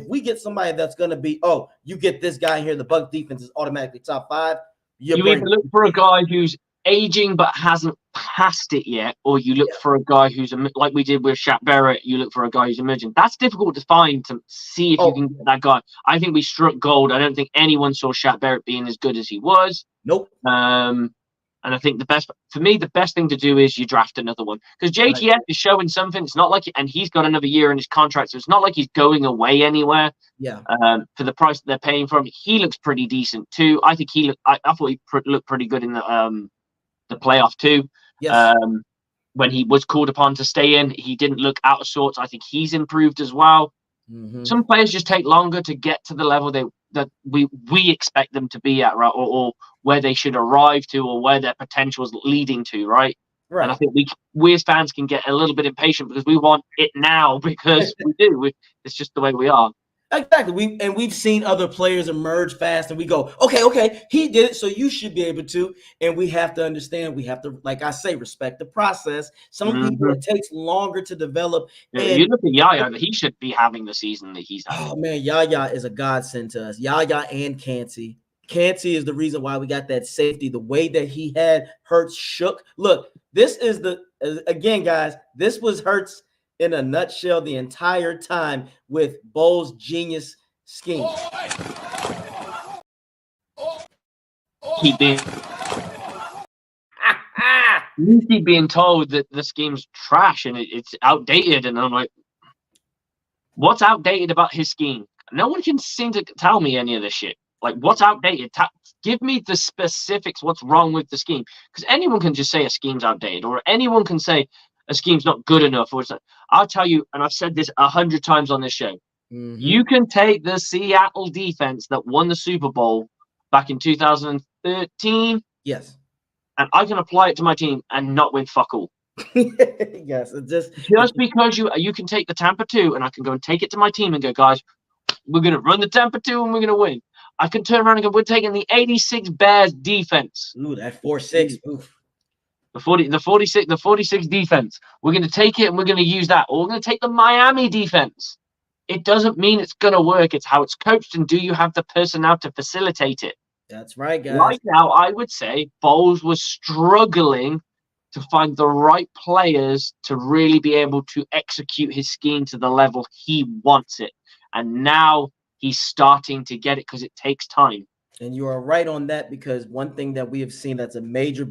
A: we get somebody that's gonna be, oh, you get this guy here, the Bucs defense is automatically top five. You
B: You either
A: bring,
B: look for a guy who's aging but hasn't passed it yet, or you look
A: yeah.
B: for a guy who's like we did with Shaq Barrett. You look for a guy who's emerging. That's difficult to find to see if you
A: Oh,
B: can get that guy. I think we struck gold. I don't think anyone saw Shaq Barrett being as good as he was.
A: nope.
B: And I think the best thing to do is you draft another one because
A: Right.
B: JTF is showing something. It's not like, and he's got another year in his contract, so it's not like he's going away anywhere.
A: Yeah.
B: For the price that they're paying for him, he looks pretty decent too. I think I thought he looked pretty good in the playoff too.
A: Yes.
B: Um, when he was called upon to stay in, he didn't look out of sorts. I think he's improved as well.
A: Mm-hmm.
B: Some players just take longer to get to the level that we expect them to be at, right, or where they should arrive to, or where their potential is leading to, right. And I
A: Right.
B: think we as fans can get a little bit impatient because we want it now because we do. It's just the way we are.
A: Exactly. We've seen other players emerge fast, and we go, okay, he did it, so you should be able to. And we have to understand, we have to, like I say, respect the process. Some people
B: Mm-hmm.
A: it takes longer to develop.
B: You
A: And
B: look at Yaya; he should be having the season that he's having.
A: oh man, Yaya is a godsend to us. Yaya and Kansi. Kansi is the reason why we got that safety. The way that he had Hurts shook. Look, this is again, guys. This was Hurts in a nutshell the entire time with Bowles' genius scheme.
B: Keep being you keep being told that the scheme's trash and it's outdated, and I'm like, what's outdated about his scheme? No one can seem to tell me any of this shit. Like, what's outdated? Give me the specifics. What's wrong with the scheme? Because anyone can just say a scheme's outdated, or anyone can say a scheme's not good enough. Or I'll tell you, and I've said this 100 times on this show.
A: Mm-hmm.
B: You can take the Seattle defense that won the Super Bowl back in 2013,
A: Yes.
B: and I can apply it to my team and not win fuck all.
A: Yes.
B: Just because you can take the Tampa 2 and I can go and take it to my team and go, guys, we're going to run the Tampa 2 and we're going to win. I can turn around and go, we're taking the 86 Bears defense.
A: Ooh, that 4-6. Oof.
B: The 46 defense. We're going to take it and we're going to use that. Or we're going to take the Miami defense. It doesn't mean it's going to work. It's how it's coached, and do you have the personnel to facilitate it?
A: That's right, guys.
B: Right now, I would say Bowles was struggling to find the right players to really be able to execute his scheme to the level he wants it. And now he's starting to get it because it takes time.
A: And you are right on that, because one thing that we have seen that's a major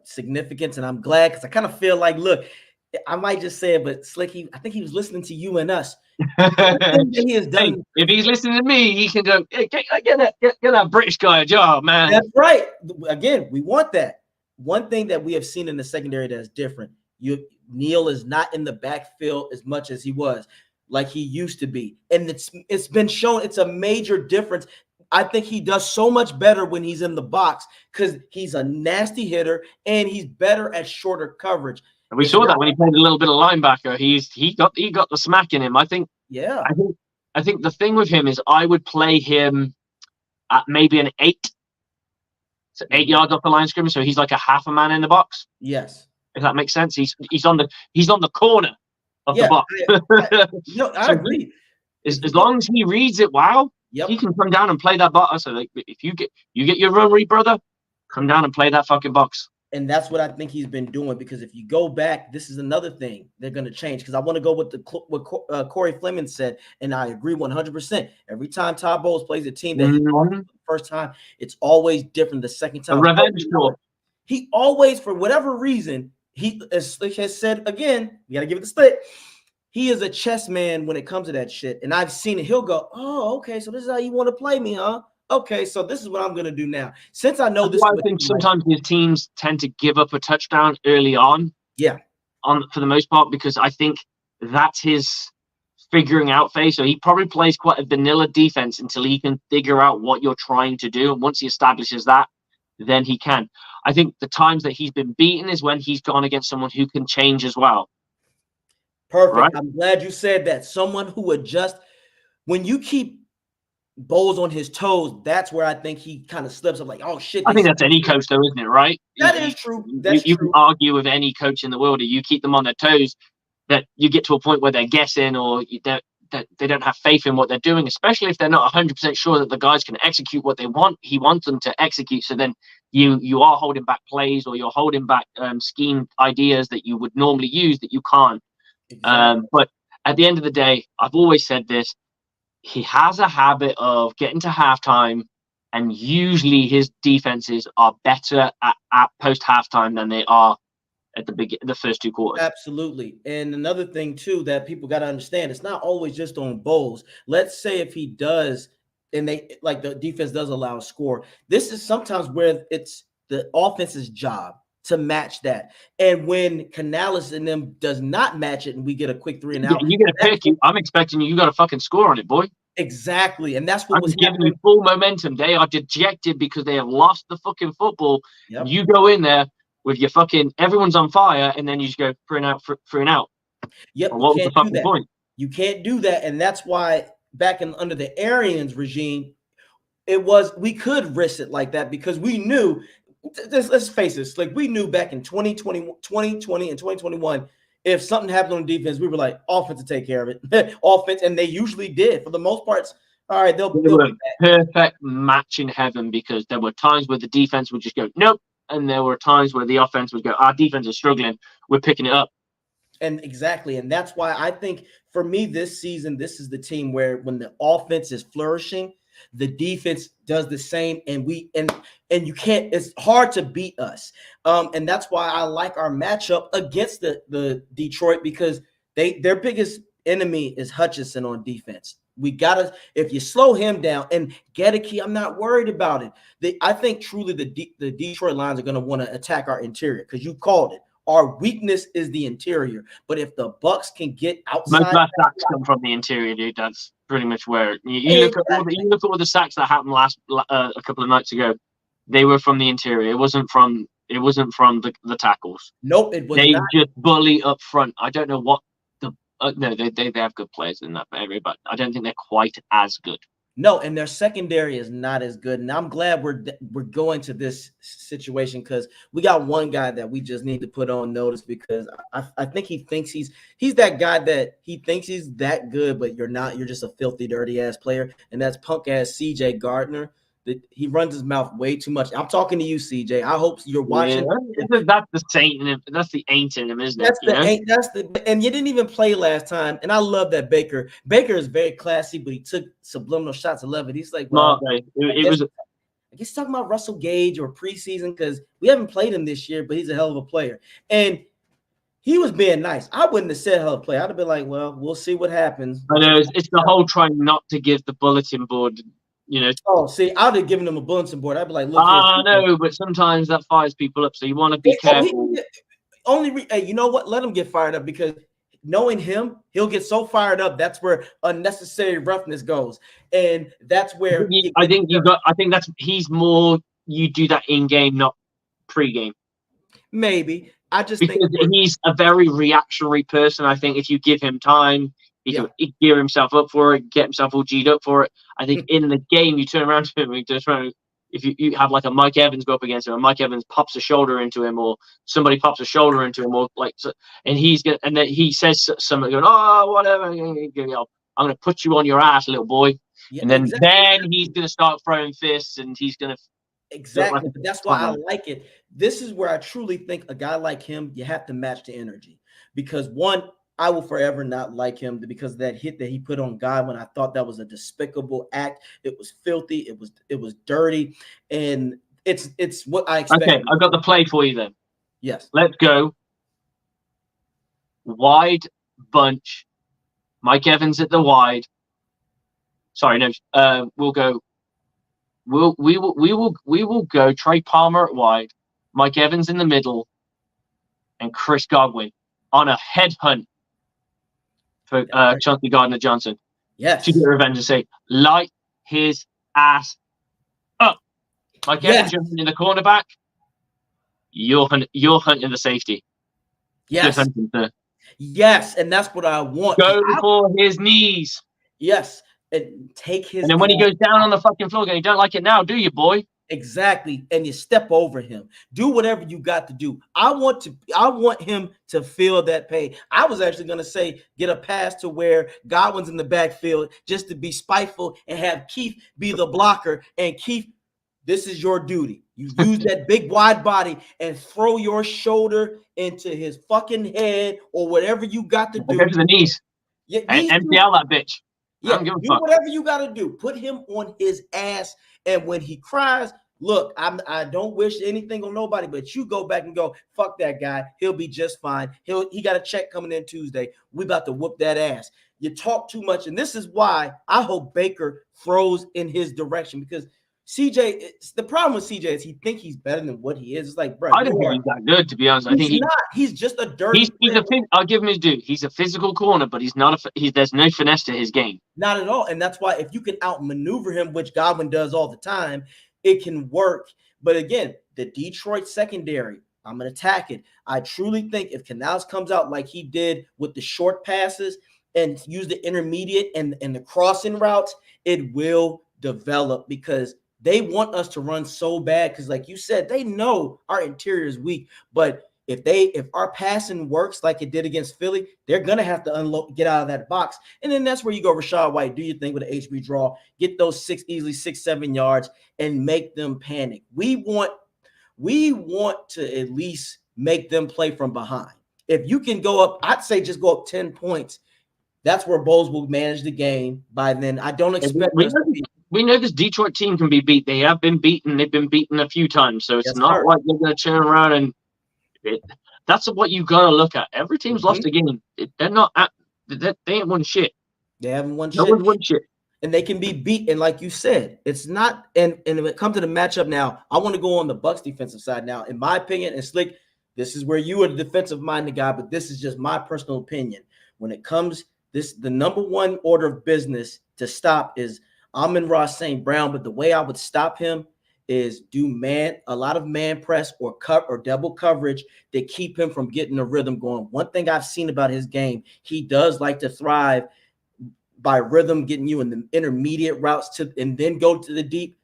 A: significance, and I'm glad because I kind of feel like, look, I might just say it, but Slick, I think he was listening to you and us. One thing that he has
B: Hey,
A: done.
B: if he's listening to me, he can go, hey, get that British guy a job, man.
A: That's right. Again, we want that. One thing that we have seen in the secondary that's different. Neil is not in the backfield as much as he was, like he used to be, and it's been shown. It's a major difference. I think he does so much better when he's in the box because he's a nasty hitter and he's better at shorter coverage.
B: And we
A: It's
B: saw
A: not,
B: that when he played a little bit of linebacker. He got the smack in him.
A: yeah,
B: I think the thing with him is I would play him at maybe an 8, so 8 yards off the line of scrimmage. So he's like a half a man in the box.
A: yes,
B: If that makes sense. He's on the corner of the
A: yeah.
B: box.
A: I
B: So
A: agree.
B: as long as he reads it, wow,
A: Yep.
B: he can come down and play that box. So like, if you get your run read, brother, come down and play that fucking box.
A: And that's what I think he's been doing, because if you go back, this is another thing they're going to change, because I want to go with what Corey Fleming said, and I agree 100%. Every time Todd Bowles plays a team that he lost for the first time, it's always different the second time.
B: A revenge tour.
A: He always, for whatever reason, he, as Slick has said again, you got to give it the Slick. He is a chess man when it comes to that shit. And I've seen it. He'll go, oh, okay, so this is how you want to play me, huh? Okay, so this is what I'm going to do now. Since I know this,
B: I think sometimes his teams tend to give up a touchdown early on.
A: Yeah.
B: For the most part, because I think that's his figuring out phase. So he probably plays quite a vanilla defense until he can figure out what you're trying to do. And once he establishes that, then he can. I think the times that he's been beaten is when he's gone against someone who can change as well.
A: Perfect. Right? I'm glad you said that. Someone who adjusts. When you keep Bowles on his toes, that's where I think he kind of slips up, like, oh shit.
B: I think that's any coach though, isn't it? Right?
A: That is true.
B: You can argue with any coach in the world. You keep them on their toes, that you get to a point where they're guessing, or that they don't have faith in what they're doing, especially if they're not 100% sure that the guys can execute what he wants them to execute. So then you are holding back plays, or you're holding back scheme ideas that you would normally use that you can't. Exactly. But at the end of the day, I've always said this, he has a habit of getting to halftime, and usually his defenses are better at post halftime than they are at the first 2 quarters.
A: Absolutely. And another thing too that people got to understand, it's not always just on Bowles. Let's say if he does, and the defense does allow a score, this is sometimes where it's the offense's job to match that. And when Canales and them does not match it, and we get a quick 3 and out,
B: you get a pick. I'm expecting you got to fucking score on it, boy.
A: Exactly. And that's what
B: was giving you full momentum. They are dejected because they have lost the fucking football. Yep. You go in there with your fucking everyone's on fire, and then you just go 3 and out, 3 and out.
A: Yep.
B: What was the fucking point?
A: You can't do that. And that's why back under the Arians regime, we could risk it like that, because we knew, let's face it, like we knew back in 2020 and 2021, if something happened on defense, we were like, offense to take care of it. Offense, and they usually did for the most part. All right, they'll
B: be a perfect match in heaven, because there were times where the defense would just go, nope. And there were times where the offense would go, our defense is struggling, we're picking it up.
A: And exactly. And that's why I think for me this season, this is the team where when the offense is flourishing, the defense does the same, and you can't, it's hard to beat us. And that's why I like our matchup against the Detroit, because their biggest enemy is Hutchinson on defense. We gotta, if you slow him down and get a key, I'm not worried about it. I think truly the Detroit Lions are going to want to attack our interior, because you called it. Our weakness is the interior, but if the Bucs can get outside,
B: most of our sacks come from the interior, dude. That's pretty much where you look at all the sacks that happened a couple of nights ago. They were from the interior. It wasn't from the tackles.
A: Nope, it was.
B: They just bully up front. I don't know what no, they have good players in that area, but I don't think they're quite as good.
A: No, and their secondary is not as good. And I'm glad we're going to this situation, because we got one guy that we just need to put on notice, because I think he thinks he's that guy that he thinks he's that good, but you're not. You're just a filthy, dirty ass player, and that's punk ass CJ Gardner. He runs his mouth way too much. I'm talking to you, CJ. I hope you're watching.
B: Yeah, that's the saint in him. That's the ain't in him, isn't it?
A: And you didn't even play last time. And I love that Baker. Baker is very classy, but he took subliminal shots. I love it. He's like, well, I guess talking about Russell Gage or preseason, because we haven't played him this year, but he's a hell of a player. And he was being nice. I wouldn't have said hell play. I'd have been like, well, we'll see what happens.
B: I know it's the whole trying not to give the bulletin board, you know.
A: Oh, see, I'd have given him a bulletin board. I'd be like, look here,
B: I
A: CJ.
B: know, but sometimes that fires people up, so you want to be
A: Oh,
B: careful.
A: hey, you know what? Let him get fired up because knowing him, he'll get so fired up. That's where unnecessary roughness goes, and that's where it
B: I
A: gets
B: think you
A: hurt.
B: got. I think that's he's more. You do that in game, not pre-game,
A: Maybe I just think
B: because he's a very reactionary person. I think if you give him time, he
A: yeah,
B: can gear himself up for it, get himself all G'd up for it. I think in the game, you turn around to him, and you just around. If you have like a Mike Evans go up against him, and Mike Evans pops a shoulder into him, or somebody pops a shoulder into him, or like, so, and he's gonna, and then he says something, going, "Oh, whatever, you know, I'm gonna put you on your ass, little boy,"
A: yeah,
B: and then
A: exactly.
B: then he's gonna start throwing fists, and he's gonna look like
A: Exactly,
B: a
A: but that's why I
B: twat.
A: like it. This is where I truly think a guy like him, you have to match the energy. Because one, I will forever not like him because of that hit that he put on Godwin. I thought that was a despicable act. It was filthy. It was dirty, and it's what I
B: Okay,
A: expected.
B: I've got the play for you then.
A: Yes.
B: Let's go wide bunch. Mike Evans at the wide. Sorry, no. We'll go. We will go Trey Palmer at wide, Mike Evans in the middle, and Chris Godwin on a headhunt for
A: Right.
B: Chauncey Gardner Johnson to get
A: Yes.
B: revenge and say, light his ass up. Mike
A: Yes.
B: Evans, you're hunting the cornerback. You're hunting the safety. Good
A: Yes.
B: hunting, sir.
A: Yes. And that's what I want.
B: Go for his knees.
A: Yes. And take his
B: And then when he
A: ass
B: goes down on the fucking floor, you don't like it now, do you, boy?
A: exactly, and you step over him. Do whatever you got to do. I want him to feel that pain. I was actually going to say get a pass to where Godwin's in the backfield just to be spiteful and have Keith be the blocker. And Keith, this is your duty. You use that big wide body and throw your shoulder into his fucking head or whatever you got to
B: I go
A: do.
B: to the knees
A: Yeah,
B: and
A: these two,
B: MPL that bitch. I
A: yeah,
B: don't give a
A: do
B: fuck.
A: whatever you got to do. Put him on his ass, and when he cries, look, I don't wish anything on nobody, but you go back and go, fuck that guy. He'll be just fine. He got a check coming in Tuesday. We about to whoop that ass. You talk too much, and this is why I hope Baker throws in his direction because CJ. The problem with CJ is he think he's better than what he is. It's like, bro,
B: I
A: you
B: don't think
A: are.
B: he's that good, to be honest. I
A: He's
B: think
A: not. He's just a dirty
B: he's
A: player.
B: I'll give him his due. He's a physical corner, but he's not there's no finesse to his game.
A: Not at all. And that's why if you can outmaneuver him, which Godwin does all the time, it can work. But again, the Detroit secondary, I'm going to attack it. I truly think if Canals comes out like he did with the short passes and use the intermediate and the crossing routes, it will develop because they want us to run so bad. Because like you said, they know our interior is weak. But if our passing works like it did against Philly, they're gonna have to unload, get out of that box, and then that's where you go. Rashad White, do your thing with an HB draw, get those easily 6-7 yards, and make them panic. We want to at least make them play from behind. If you can go up, I'd say just go up 10 points. That's where Bowles will manage the game by then. I don't expect us to be.
B: We know this Detroit team can be beat. They have been beaten. They've been beaten a few times. So it's
A: Yes,
B: not
A: sir.
B: like they're going to turn around and that's what you got to look at. Every team's lost a game. They're not they ain't won shit.
A: They haven't won
B: No
A: shit.
B: one's won shit.
A: And they can be beat. And like you said, it's not. And when it comes to the matchup now, I want to go on the Bucs defensive side now. In my opinion, and Slick, this is where you are the defensive minded guy, but this is just my personal opinion. When it comes, the number one order of business to stop is Amon-Ra St. Brown. But the way I would stop him is do a lot of man press or cut or double coverage to keep him from getting the rhythm going. One thing I've seen about his game, he does like to thrive by rhythm, getting you in the intermediate routes and then go to the deep.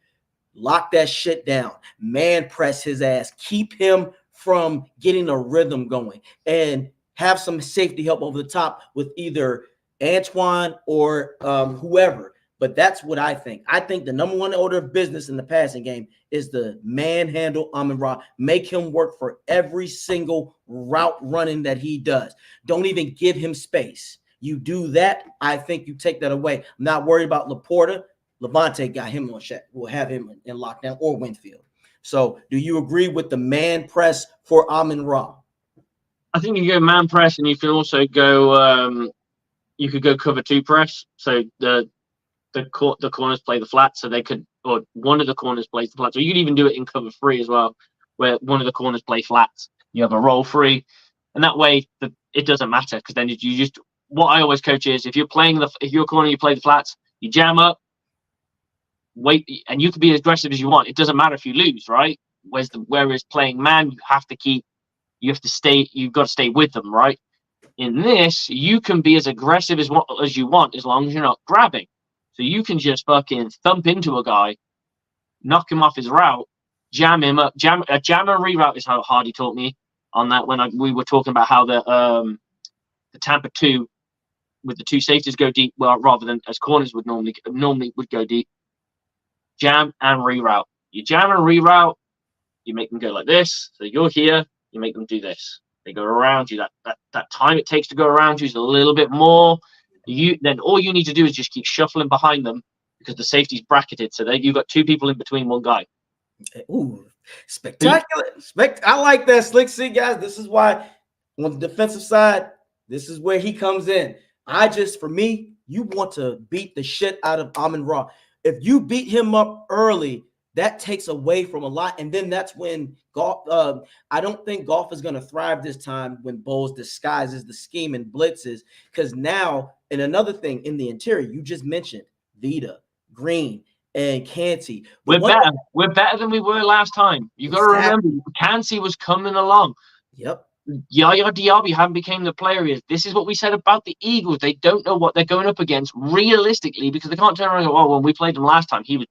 A: Lock that shit down. Man press his ass. Keep him from getting a rhythm going and have some safety help over the top with either Antoine or whoever. But that's what I think. I think the number one order of business in the passing game is the manhandle Amon-Ra. Make him work for every single route running that he does. Don't even give him space. You do that, I think you take that away. I'm not worried about Laporta. Levante got him on check. We'll have him in lockdown or Winfield. So do you agree with the man press for Amon-Ra?
B: I think you can go man press, and you can also go. You could go cover two press. So the corners play the flat, so they could, or one of the corners plays the flat. So you could even do it in cover three as well, where one of the corners play flats. You have a roll free, and that way it doesn't matter because then you just, what I always coach is if you're corner, you play the flats, you jam up, wait, and you can be as aggressive as you want. It doesn't matter if you lose, right? Whereas playing man, you've got to stay with them, right? In this, you can be as aggressive as you want as long as you're not grabbing. So you can just fucking thump into a guy, knock him off his route, jam him up. Jam and reroute is how Hardy taught me on that when we were talking about how the Tampa 2 with the two safeties go deep, well, rather than as corners would normally would go deep. Jam and reroute. You jam and reroute, you make them go like this. So you're here, you make them do this. They go around you. That time it takes to go around you is a little bit more. Then all you need to do is just keep shuffling behind them because the safety's bracketed, so that you've got two people in between one guy.
A: Ooh, spectacular! I like that, Slick. See, guys, this is why on the defensive side, this is where he comes in. For me, you want to beat the shit out of Amon-Ra. If you beat him up early, that takes away from a lot. And then that's when Goff, I don't think Goff is going to thrive this time when Bowles disguises the scheme and blitzes. Because now, and another thing in the interior, you just mentioned Vita, Green, and Canty.
B: We're better. We're better than we were last time. You got to remember, Canty was coming along.
A: Yep.
B: Yaya Diaby haven't become the player he is. This is what we said about the Eagles. They don't know what they're going up against realistically because they can't turn around and go, oh, when we played them last time, he was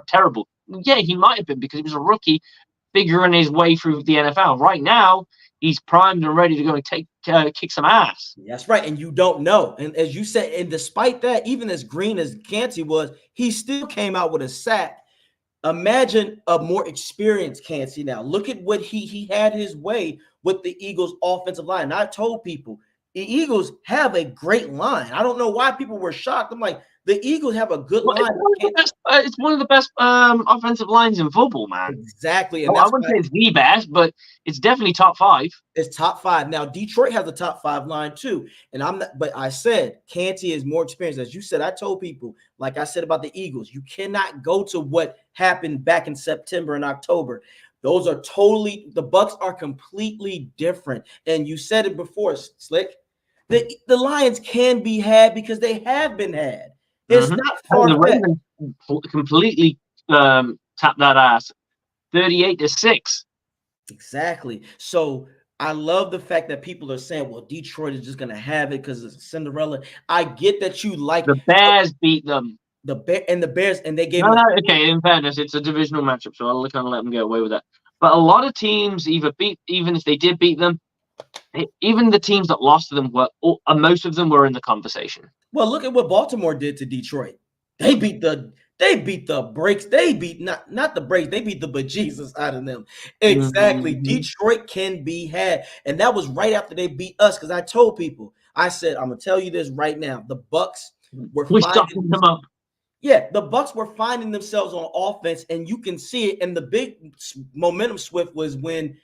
B: terrible. Yeah, he might have been because he was a rookie figuring his way through the NFL. Right now, he's primed and ready to go and kick some ass.
A: That's right, and you don't know. And as you said, and despite that, even as green as Canty was, he still came out with a sack. Imagine a more experienced Canty now. Look at what he had his way with the Eagles' offensive line. And I told people, the Eagles have a great line. I don't know why people were shocked. I'm like, the Eagles have a good line.
B: It's one of the best offensive lines in football, man.
A: Exactly.
B: And I wouldn't say it's the best, but it's definitely top 5.
A: It's top 5. Now, Detroit has a top 5 line too. And but I said Canty is more experienced. As you said, I told people, like I said about the Eagles, you cannot go to what happened back in September and October. Those are the Bucs are completely different. And you said it before, Slick. The Lions can be had because they have been had. It's not far.
B: The Ravens completely tapped that ass, 38-6.
A: Exactly. So I love the fact that people are saying, "Well, Detroit is just going to have it because it's Cinderella." I get that you like
B: the Bears beat them.
A: The Bears, and they gave.
B: Okay, in fairness, it's a divisional matchup, so I'll kind of let them get away with that. But a lot of teams even if they did beat them, even the teams that lost to them most of them were in the conversation.
A: Well, look at what Baltimore did to Detroit. They beat the brakes. They beat not the brakes. They beat the bejesus out of them. Exactly. Detroit can be had, and that was right after they beat us. Because I told people, I said, I'm gonna tell you this right now. The Bucs were
B: finding them up.
A: Yeah, the Bucs were finding themselves on offense, and you can see it. And the big momentum swift was when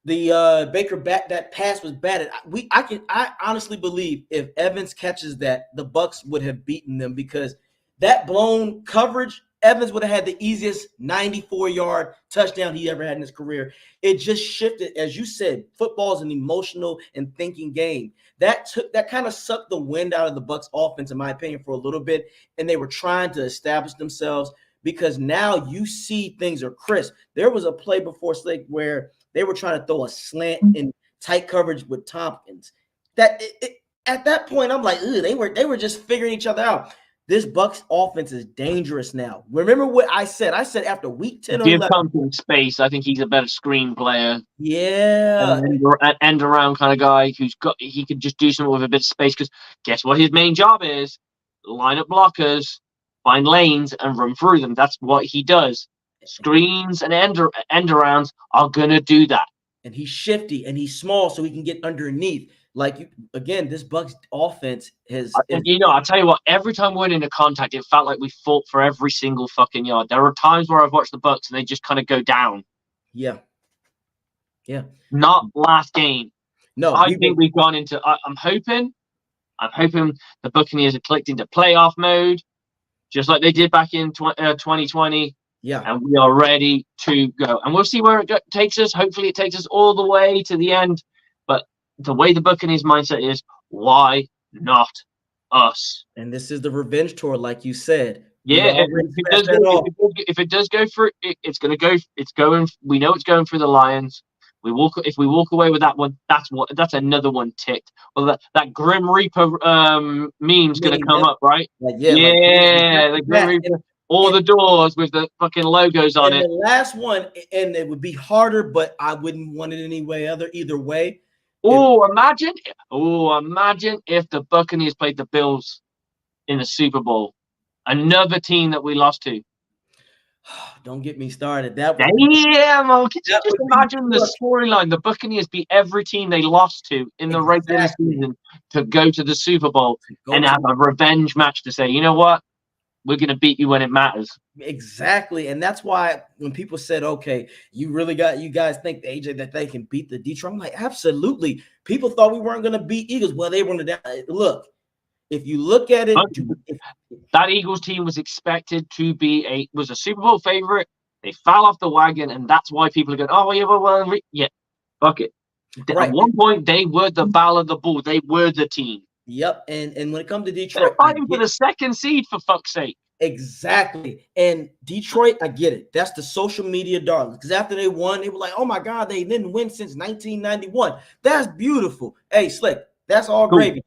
A: the Baker that pass was batted. I honestly believe if Evans catches that, the Bucs would have beaten them because that blown coverage, Evans would have had the easiest 94-yard touchdown he ever had in his career. It just shifted, as you said. Football is an emotional and thinking game. That kind of sucked the wind out of the Bucs offense, in my opinion, for a little bit, and they were trying to establish themselves because now you see things are crisp. There was a play before Slick where they were trying to throw a slant in tight coverage with Tompkins. At that point, I'm like, they were just figuring each other out. This Bucs offense is dangerous now. Remember what I said? I said after week 10 or 11.
B: Give Tompkins space. I think he's a better screen player.
A: Yeah.
B: An end around kind of guy he could just do something with a bit of space because guess what his main job is? Line up blockers, find lanes, and run through them. That's what he does. Screens and end arounds are going to do that.
A: And he's shifty and he's small so he can get underneath. This Bucs offense
B: I'll tell you what, every time we went into contact, it felt like we fought for every single fucking yard. There are times where I've watched the Bucs and they just kind of go down.
A: Yeah.
B: Not last game.
A: No,
B: I
A: we've
B: think
A: been
B: we've gone into. I'm hoping the Buccaneers are clicked into playoff mode, just like they did back in 2020,
A: yeah.
B: and we are ready to go. And we'll see where it takes us. Hopefully, it takes us all the way to the end. But the way the Buccaneers mindset is, why not us?
A: And this is the revenge tour, like you said. We
B: Yeah,
A: already scratched that off.
B: if it does go for it, it's going to go. It's going. We know it's going through the Lions. If we walk away with that one, that's another one ticked. Well, that Grim Reaper meme's going to
A: Meme,
B: come
A: yep.
B: up, right?
A: Like, yeah, like
B: Yeah, the
A: exactly
B: Grim
A: that.
B: Reaper, all
A: And,
B: the doors with the fucking logos on
A: and
B: it.
A: the last one, and it would be harder, but I wouldn't want it anyway. Either way, if
B: Imagine if the Buccaneers played the Bills in the Super Bowl, another team that we lost to.
A: don't get me started. That would be
B: Damn, oh, could you
A: that
B: just
A: would be
B: imagine the
A: look,
B: storyline? The Buccaneers beat every team they lost to in the regular
A: exactly.
B: season to go to the Super Bowl
A: Go
B: and
A: to
B: have a revenge match to say, you know what? We're going to beat you when it matters.
A: exactly, and that's why when people said, "Okay, you guys think AJ that they can beat the Detroit?" I'm like, absolutely. People thought we weren't going to beat Eagles. Well, they were down. Look, if you look at it,
B: That Eagles team was expected to be was a Super Bowl favorite. They fell off the wagon, and that's why people are going, oh, yeah, yeah, fuck it. At
A: right.
B: one point, they were the battle of the bull. They were the team.
A: Yep, and when it comes to
B: They're
A: Detroit, I
B: fighting for
A: get
B: the second seed, for fuck's sake.
A: exactly. And Detroit, I get it. That's the social media darlings. Because after they won, they were like, "Oh my God, they didn't win since 1991." That's beautiful. Hey, Slick, that's all
B: Cool.
A: gravy.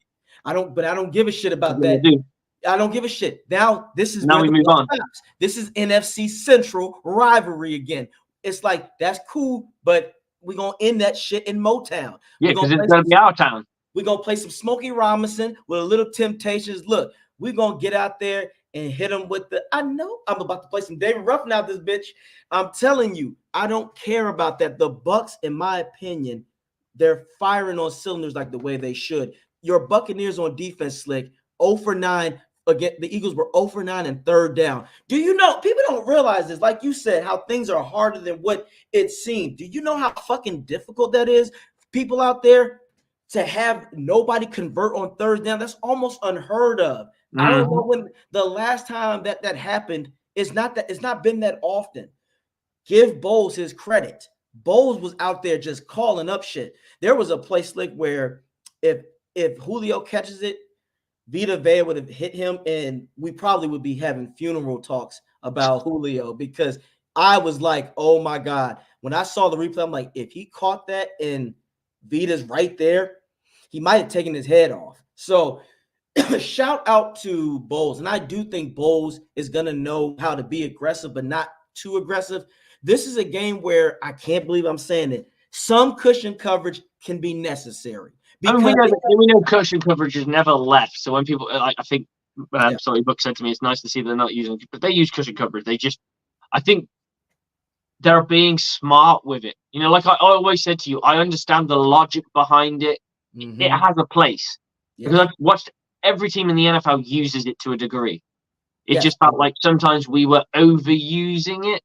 A: I don't give a shit about
B: What
A: that.
B: do.
A: I don't give a shit. Now this is
B: Now
A: where
B: we
A: the
B: move
A: buck
B: on.
A: stops. This is NFC Central rivalry again. It's like that's cool, but we're gonna end that shit in Motown.
B: Yeah,
A: We're gonna
B: because it's
A: play
B: going to be our town.
A: we're gonna play some Smokey Robinson with a little Temptations. Look, we're gonna get out there and hit them with the. I know I'm about to play some David Ruffin out this bitch. I'm telling you, I don't care about that. The Bucs, in my opinion, they're firing on cylinders like the way they should. Your Buccaneers on defense, Slick, 0 for 9. Again, the Eagles were 0 for 9 and third down. Do you know? People don't realize this. Like you said, how things are harder than what it seemed. Do you know how fucking difficult that is? People out there to have nobody convert on third down, that's almost unheard of. I don't know when the last time that happened. It's not been that often. Give Bowles his credit. Bowles was out there just calling up shit. There was a play, Slick, where if Julio catches it, Vita Vea would have hit him, and we probably would be having funeral talks about Julio because I was like, oh my God. When I saw the replay, I'm like, if he caught that and Vita's right there, he might have taken his head off. So shout out to Bowles. And I do think Bowles is going to know how to be aggressive, but not too aggressive. This is a game where I can't believe I'm saying it. Some cushion coverage can be necessary.
B: I mean,
A: Because
B: we know cushion coverage is never left. So when people, I think,
A: yeah.
B: sorry, Book said to me, it's nice to see they're not using, but they use cushion coverage. I think they're being smart with it. You know, like I always said to you, I understand the logic behind it.
A: Mm-hmm.
B: It has a place.
A: Yes.
B: Because I've watched every team in the NFL uses it to a degree. It
A: Yes.
B: just felt like sometimes we were overusing it.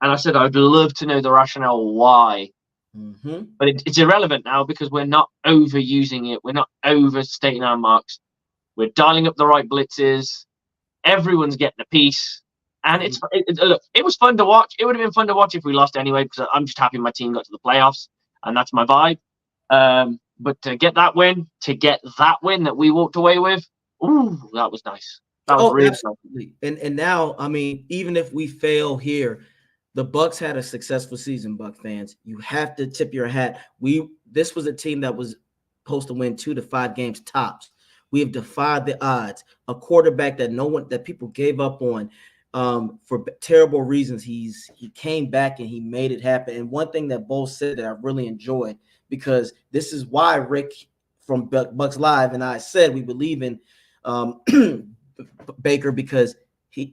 B: And I said, I'd love to know the rationale why.
A: Mm-hmm.
B: But it's irrelevant now because we're not overusing it. We're not overstating our marks. We're dialing up the right blitzes. Everyone's getting a piece. And look, it was fun to watch. It would have been fun to watch if we lost anyway, because I'm just happy my team got to the playoffs, and that's my vibe. But to get that win that we walked away with, ooh, that was nice. That was really
A: absolutely. Nice. And now, I mean, even if we fail here, the Bucs had a successful season, Buck fans. You have to tip your hat. This was a team that was supposed to win 2 to 5 games tops. We have defied the odds. A quarterback that people gave up on for terrible reasons. He came back and he made it happen. And one thing that Bo said that I really enjoyed, because this is why Rick from Bucs Live and I said we believe in Baker, because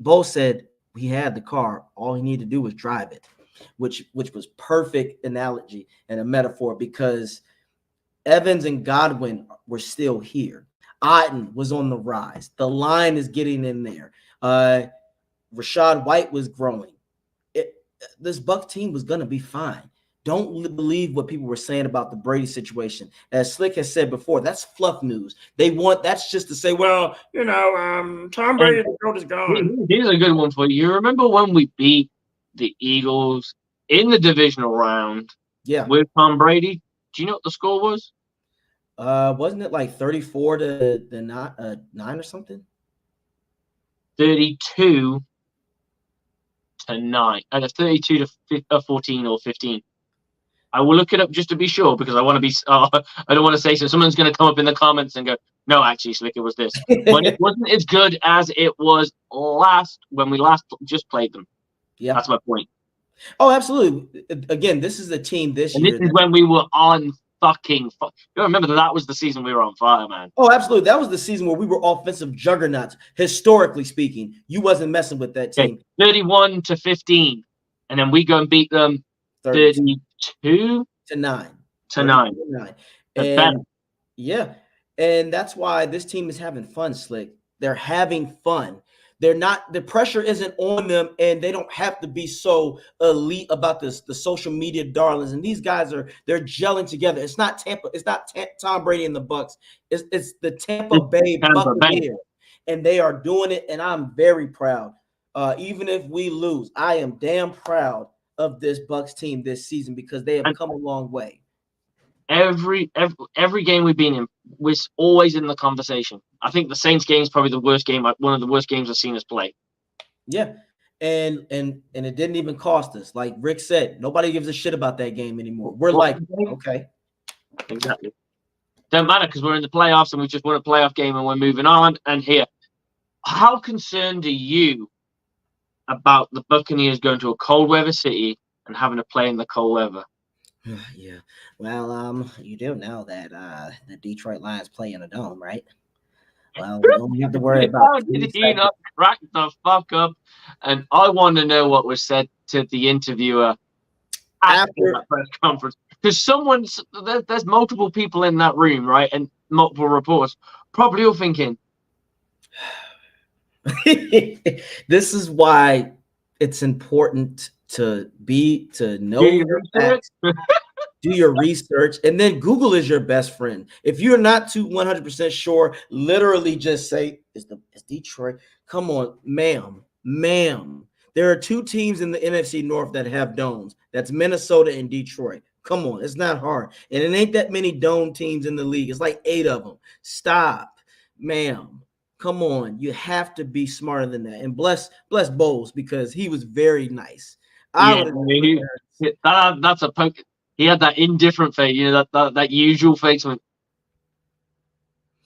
A: Bo said he had the car. All he needed to do was drive it, which was perfect analogy and a metaphor, because Evans and Godwin were still here. Otten was on the rise. The line is getting in there. Rashad White was growing. This Buck team was going to be fine. don't believe what people were saying about the Brady situation. As Slick has said before, that's fluff news. That's just to say, well, Tom
B: And
A: Brady's goat is gone.
B: here's a good one for you. You remember when we beat the Eagles in the divisional round
A: Yeah.
B: with Tom Brady? Do you know what the score was?
A: Wasn't it like 34 to the 9 or something?
B: 32-9. 32 to 14 or 15. I will look it up just to be sure because I want to be. I don't want to say so. Someone's going to come up in the comments and go, "No, actually, Slick, it was this." But it wasn't as good as it was when we last just played them.
A: Yeah.
B: That's my point.
A: Oh, absolutely. Again, this is a team this
B: And this
A: year
B: is when we were on fucking. You remember that was the season we were on fire, man.
A: Oh, absolutely. That was the season where we were offensive juggernauts, historically speaking. You wasn't messing with that
B: Okay,
A: team.
B: 31 to 15, and then we go and beat them 32
A: to 9.
B: to 9.
A: To 9.
B: That's
A: And
B: better.
A: yeah, and that's why this team is having fun, Slick. They're having fun. They're not, the pressure isn't on them, and they don't have to be so elite about this, the social media darlings. And these guys they're gelling together. It's not Tom Brady and the Bucs. It's the Tampa Bay
B: Tampa Bay.
A: Buccaneers, and they are doing it. And I'm very proud. Even if we lose, I am damn proud of this Bucs team this season because they have come a long way.
B: Every game we've been in was always in the conversation. I think the Saints game is probably one of the worst games I've seen us play.
A: Yeah, and it didn't even cost us. Like Rick said, nobody gives a shit about that game anymore. We're like, okay,
B: exactly. Don't matter because we're in the playoffs and we just won a playoff game and we're moving on. And here, how concerned are you about the Buccaneers going to a cold weather city and having to play in the cold weather?
A: Yeah. Well, you do know that the Detroit Lions play in a dome, right? Well, we only have to worry about.
B: How did he not crack the fuck up? And I want to know what was said to the interviewer after that press conference, because there's multiple people in that room, right, and multiple reporters, probably all thinking.
A: This is why it's important to know your facts. Do your research, and then Google is your best friend. If you're not 100% sure, literally just say, "Is Detroit?" Come on, ma'am. There are two teams in the NFC North that have domes. That's Minnesota and Detroit. Come on, it's not hard, and it ain't that many dome teams in the league. It's like 8 of them. Stop, ma'am. Come on, you have to be smarter than that. And bless Bowles because he was very nice.
B: That's a poke. He had that indifferent face, that usual face. I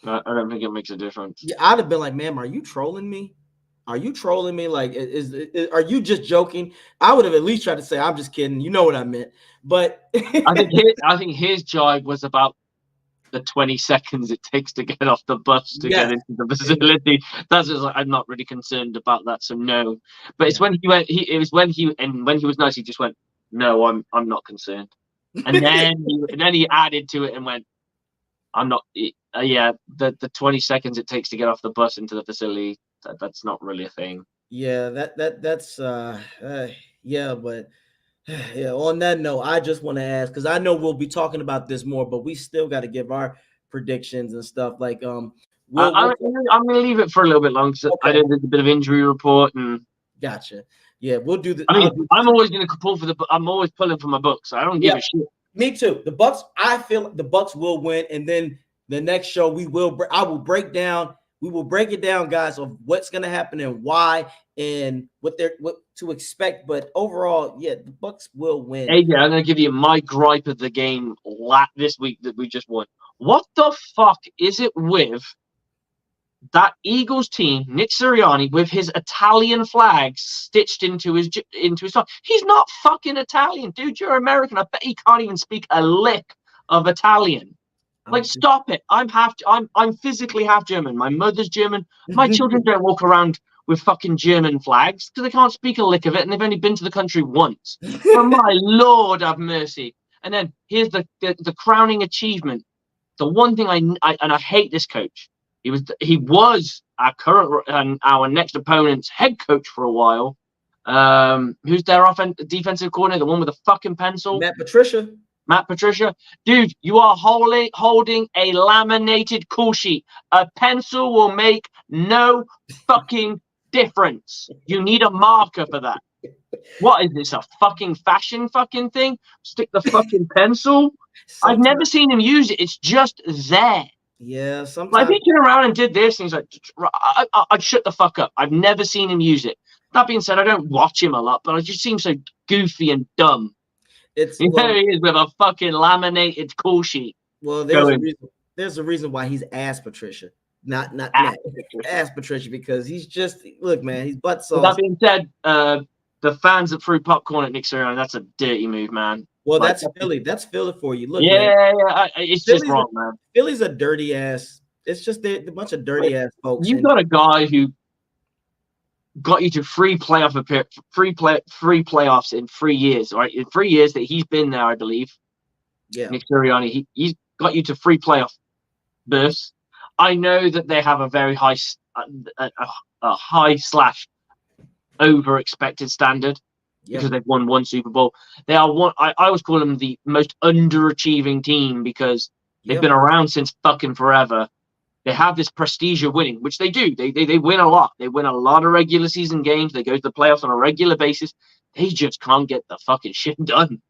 B: don't think it makes a difference.
A: Yeah, I'd have been like, "Ma'am, are you trolling me? Are you trolling me? Like, are you just joking?" I would have at least tried to say, "I'm just kidding. You know what I meant." But
B: I think his jibe was about the 20 seconds it takes to get off the bus to get into the facility. That's just like, I'm not really concerned about that, so no. But it's when he went. When he was nice, he just went, "No, I'm not concerned." And then he added to it and went, "I'm not. The 20 seconds it takes to get off the bus into the facility, that's not really a thing."
A: Yeah, that's yeah, but yeah. On that note, I just want to ask because I know we'll be talking about this more, but we still got to give our predictions and stuff. Like,
B: I'm gonna leave it for a little bit longer. So okay. I did a bit of injury report and.
A: Gotcha. Yeah, we'll do the.
B: I mean, I'm always going to pull I'm always pulling for my Bucs. So I don't give a shit.
A: Me too. The Bucs. I feel the Bucs will win, and then the next show I will break down. We will break it down, guys, of what's going to happen and why and what to expect. But overall, yeah, the Bucs will win.
B: Hey, yeah, I'm going to give you my gripe of the game this week that we just won. What the fuck is it with that Eagles team, Nick Sirianni, with his Italian flag stitched into his top? He's not fucking Italian, dude. You're American. I bet he can't even speak a lick of Italian. Like, stop it. I'm physically half German. My mother's German. My children don't walk around with fucking German flags because they can't speak a lick of it, and they've only been to the country once. For my Lord have mercy. And then here's the crowning achievement. The one thing I hate this coach. He was our next opponent's head coach for a while, Who's their defensive coordinator? The one with the fucking pencil?
A: Matt Patricia.
B: Matt Patricia. Dude, you are holding a laminated call sheet. A pencil will make no fucking difference. You need a marker for that. What is this, a fucking fashion fucking thing? Stick the fucking pencil? I've never seen him use it. It's just there.
A: Yeah, sometimes.
B: Like, if he turned around and did this, and he's like, I'd shut the fuck up. I've never seen him use it. That being said, I don't watch him a lot, but it just seems so goofy and dumb. There he is with a fucking laminated call sheet.
A: Well, there's a reason why he's asked Patricia. Not ask Patricia, because he's just, look, man, he's butt sauce.
B: That being said, the fans that threw popcorn at Nick Sirianni, that's a dirty move, man.
A: Well, like, that's Philly. That's Philly for you. Look,
B: yeah, it's Philly's just wrong, man.
A: Philly's a dirty ass. It's just a bunch of dirty ass folks.
B: You've got a guy who got you to three playoffs in 3 years, right? In 3 years that he's been there, I believe.
A: Yeah,
B: Nick Sirianni, he's got you to 3 playoff berths. I know that they have a very high, a high / over expected standard. Yeah. Because they've won 1 Super Bowl. They are one. I always call them the most underachieving team because they've been around since fucking forever. They have this prestige of winning, which they do. They win a lot. They win a lot of regular season games. They go to the playoffs on a regular basis. They just can't get the fucking shit done.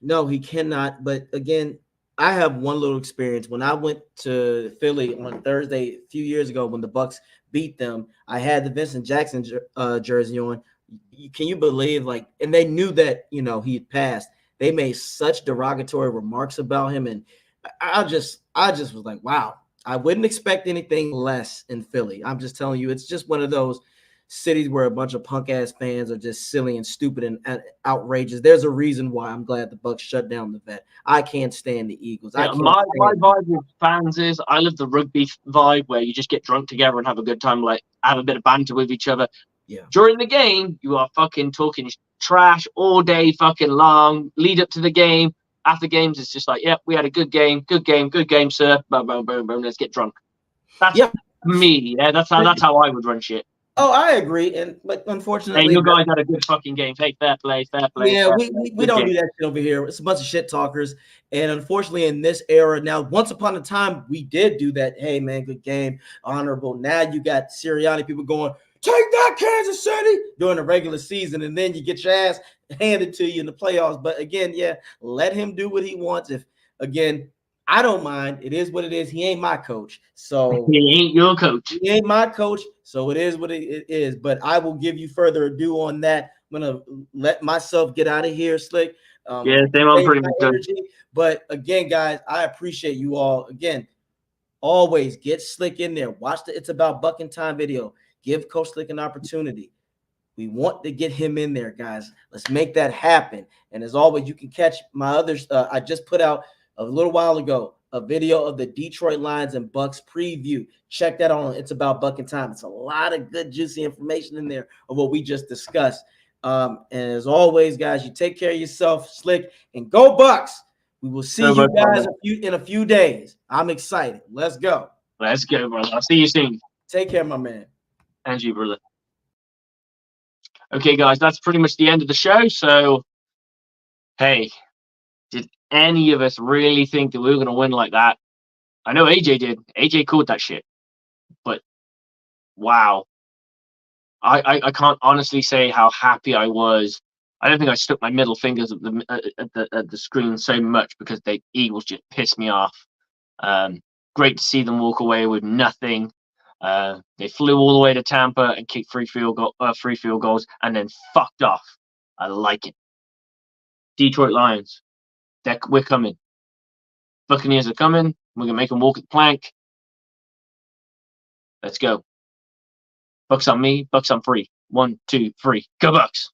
A: No, he cannot. But again, I have one little experience. When I went to Philly on Thursday a few years ago when the Bucs beat them, I had the Vincent Jackson jersey on. Can you believe, like, and they knew that, you know, he had passed. They made such derogatory remarks about him, and I just was like, wow, I wouldn't expect anything less in Philly. I'm just telling you, it's just one of those cities where a bunch of punk ass fans are just silly and stupid and outrageous. There's a reason why I'm glad the Bucs shut down the Vet. I can't stand the Eagles.
B: Yeah, my vibe with fans is I love the rugby vibe where you just get drunk together and have a good time, like have a bit of banter with each other.
A: Yeah.
B: During the game, you are fucking talking trash all day fucking long. Lead up to the game. After games, it's just like, we had a good game, sir. Boom, boom, boom, boom. Let's get drunk. That's me. Yeah, that's how I would run shit.
A: Oh, I agree, but unfortunately,
B: hey, you guys had a good fucking game. Hey, fair play.
A: Yeah, we don't do that shit over here. It's a bunch of shit talkers, and unfortunately, in this era now, once upon a time, we did do that. Hey, man, good game, honorable. Now you got Sirianni people going, take that, Kansas City, during the regular season, and then you get your ass handed to you in the playoffs. But again, let him do what he wants. If, again, I don't mind. It is what it is. He ain't my coach. So
B: he ain't your coach.
A: He ain't my coach. So it is what it is. But I will give you further ado on that. I'm going to let myself get out of here, Slick.
B: Same on pretty much.
A: But again, guys, I appreciate you all. Again, always get Slick in there. Watch the It's About Bucking Time video. Give Coach Slick an opportunity. We want to get him in there, guys. Let's make that happen. And as always, you can catch my others. I just put out a little while ago a video of the Detroit Lions and Bucs preview. Check that on It's About Bucking Time. It's a lot of good, juicy information in there of what we just discussed. And as always, guys, you take care of yourself, Slick, and go Bucs. We will see you guys in a few days. I'm excited. Let's go.
B: Let's go, brother. I'll see you soon.
A: Take care, my man.
B: And you, brother. Okay, guys, that's pretty much the end of the show. So, hey, did any of us really think that we were going to win like that? I know AJ did. AJ called that shit. But, wow. I can't honestly say how happy I was. I don't think I stuck my middle fingers at the screen so much because the Eagles just pissed me off. Great to see them walk away with nothing. They flew all the way to Tampa and kicked 3 field goals and then fucked off. I like it. Detroit Lions, we're coming. Buccaneers are coming. We're gonna make them walk the plank. Let's go. Bucs on me. Bucs on free. 1, 2, 3. Go Bucs.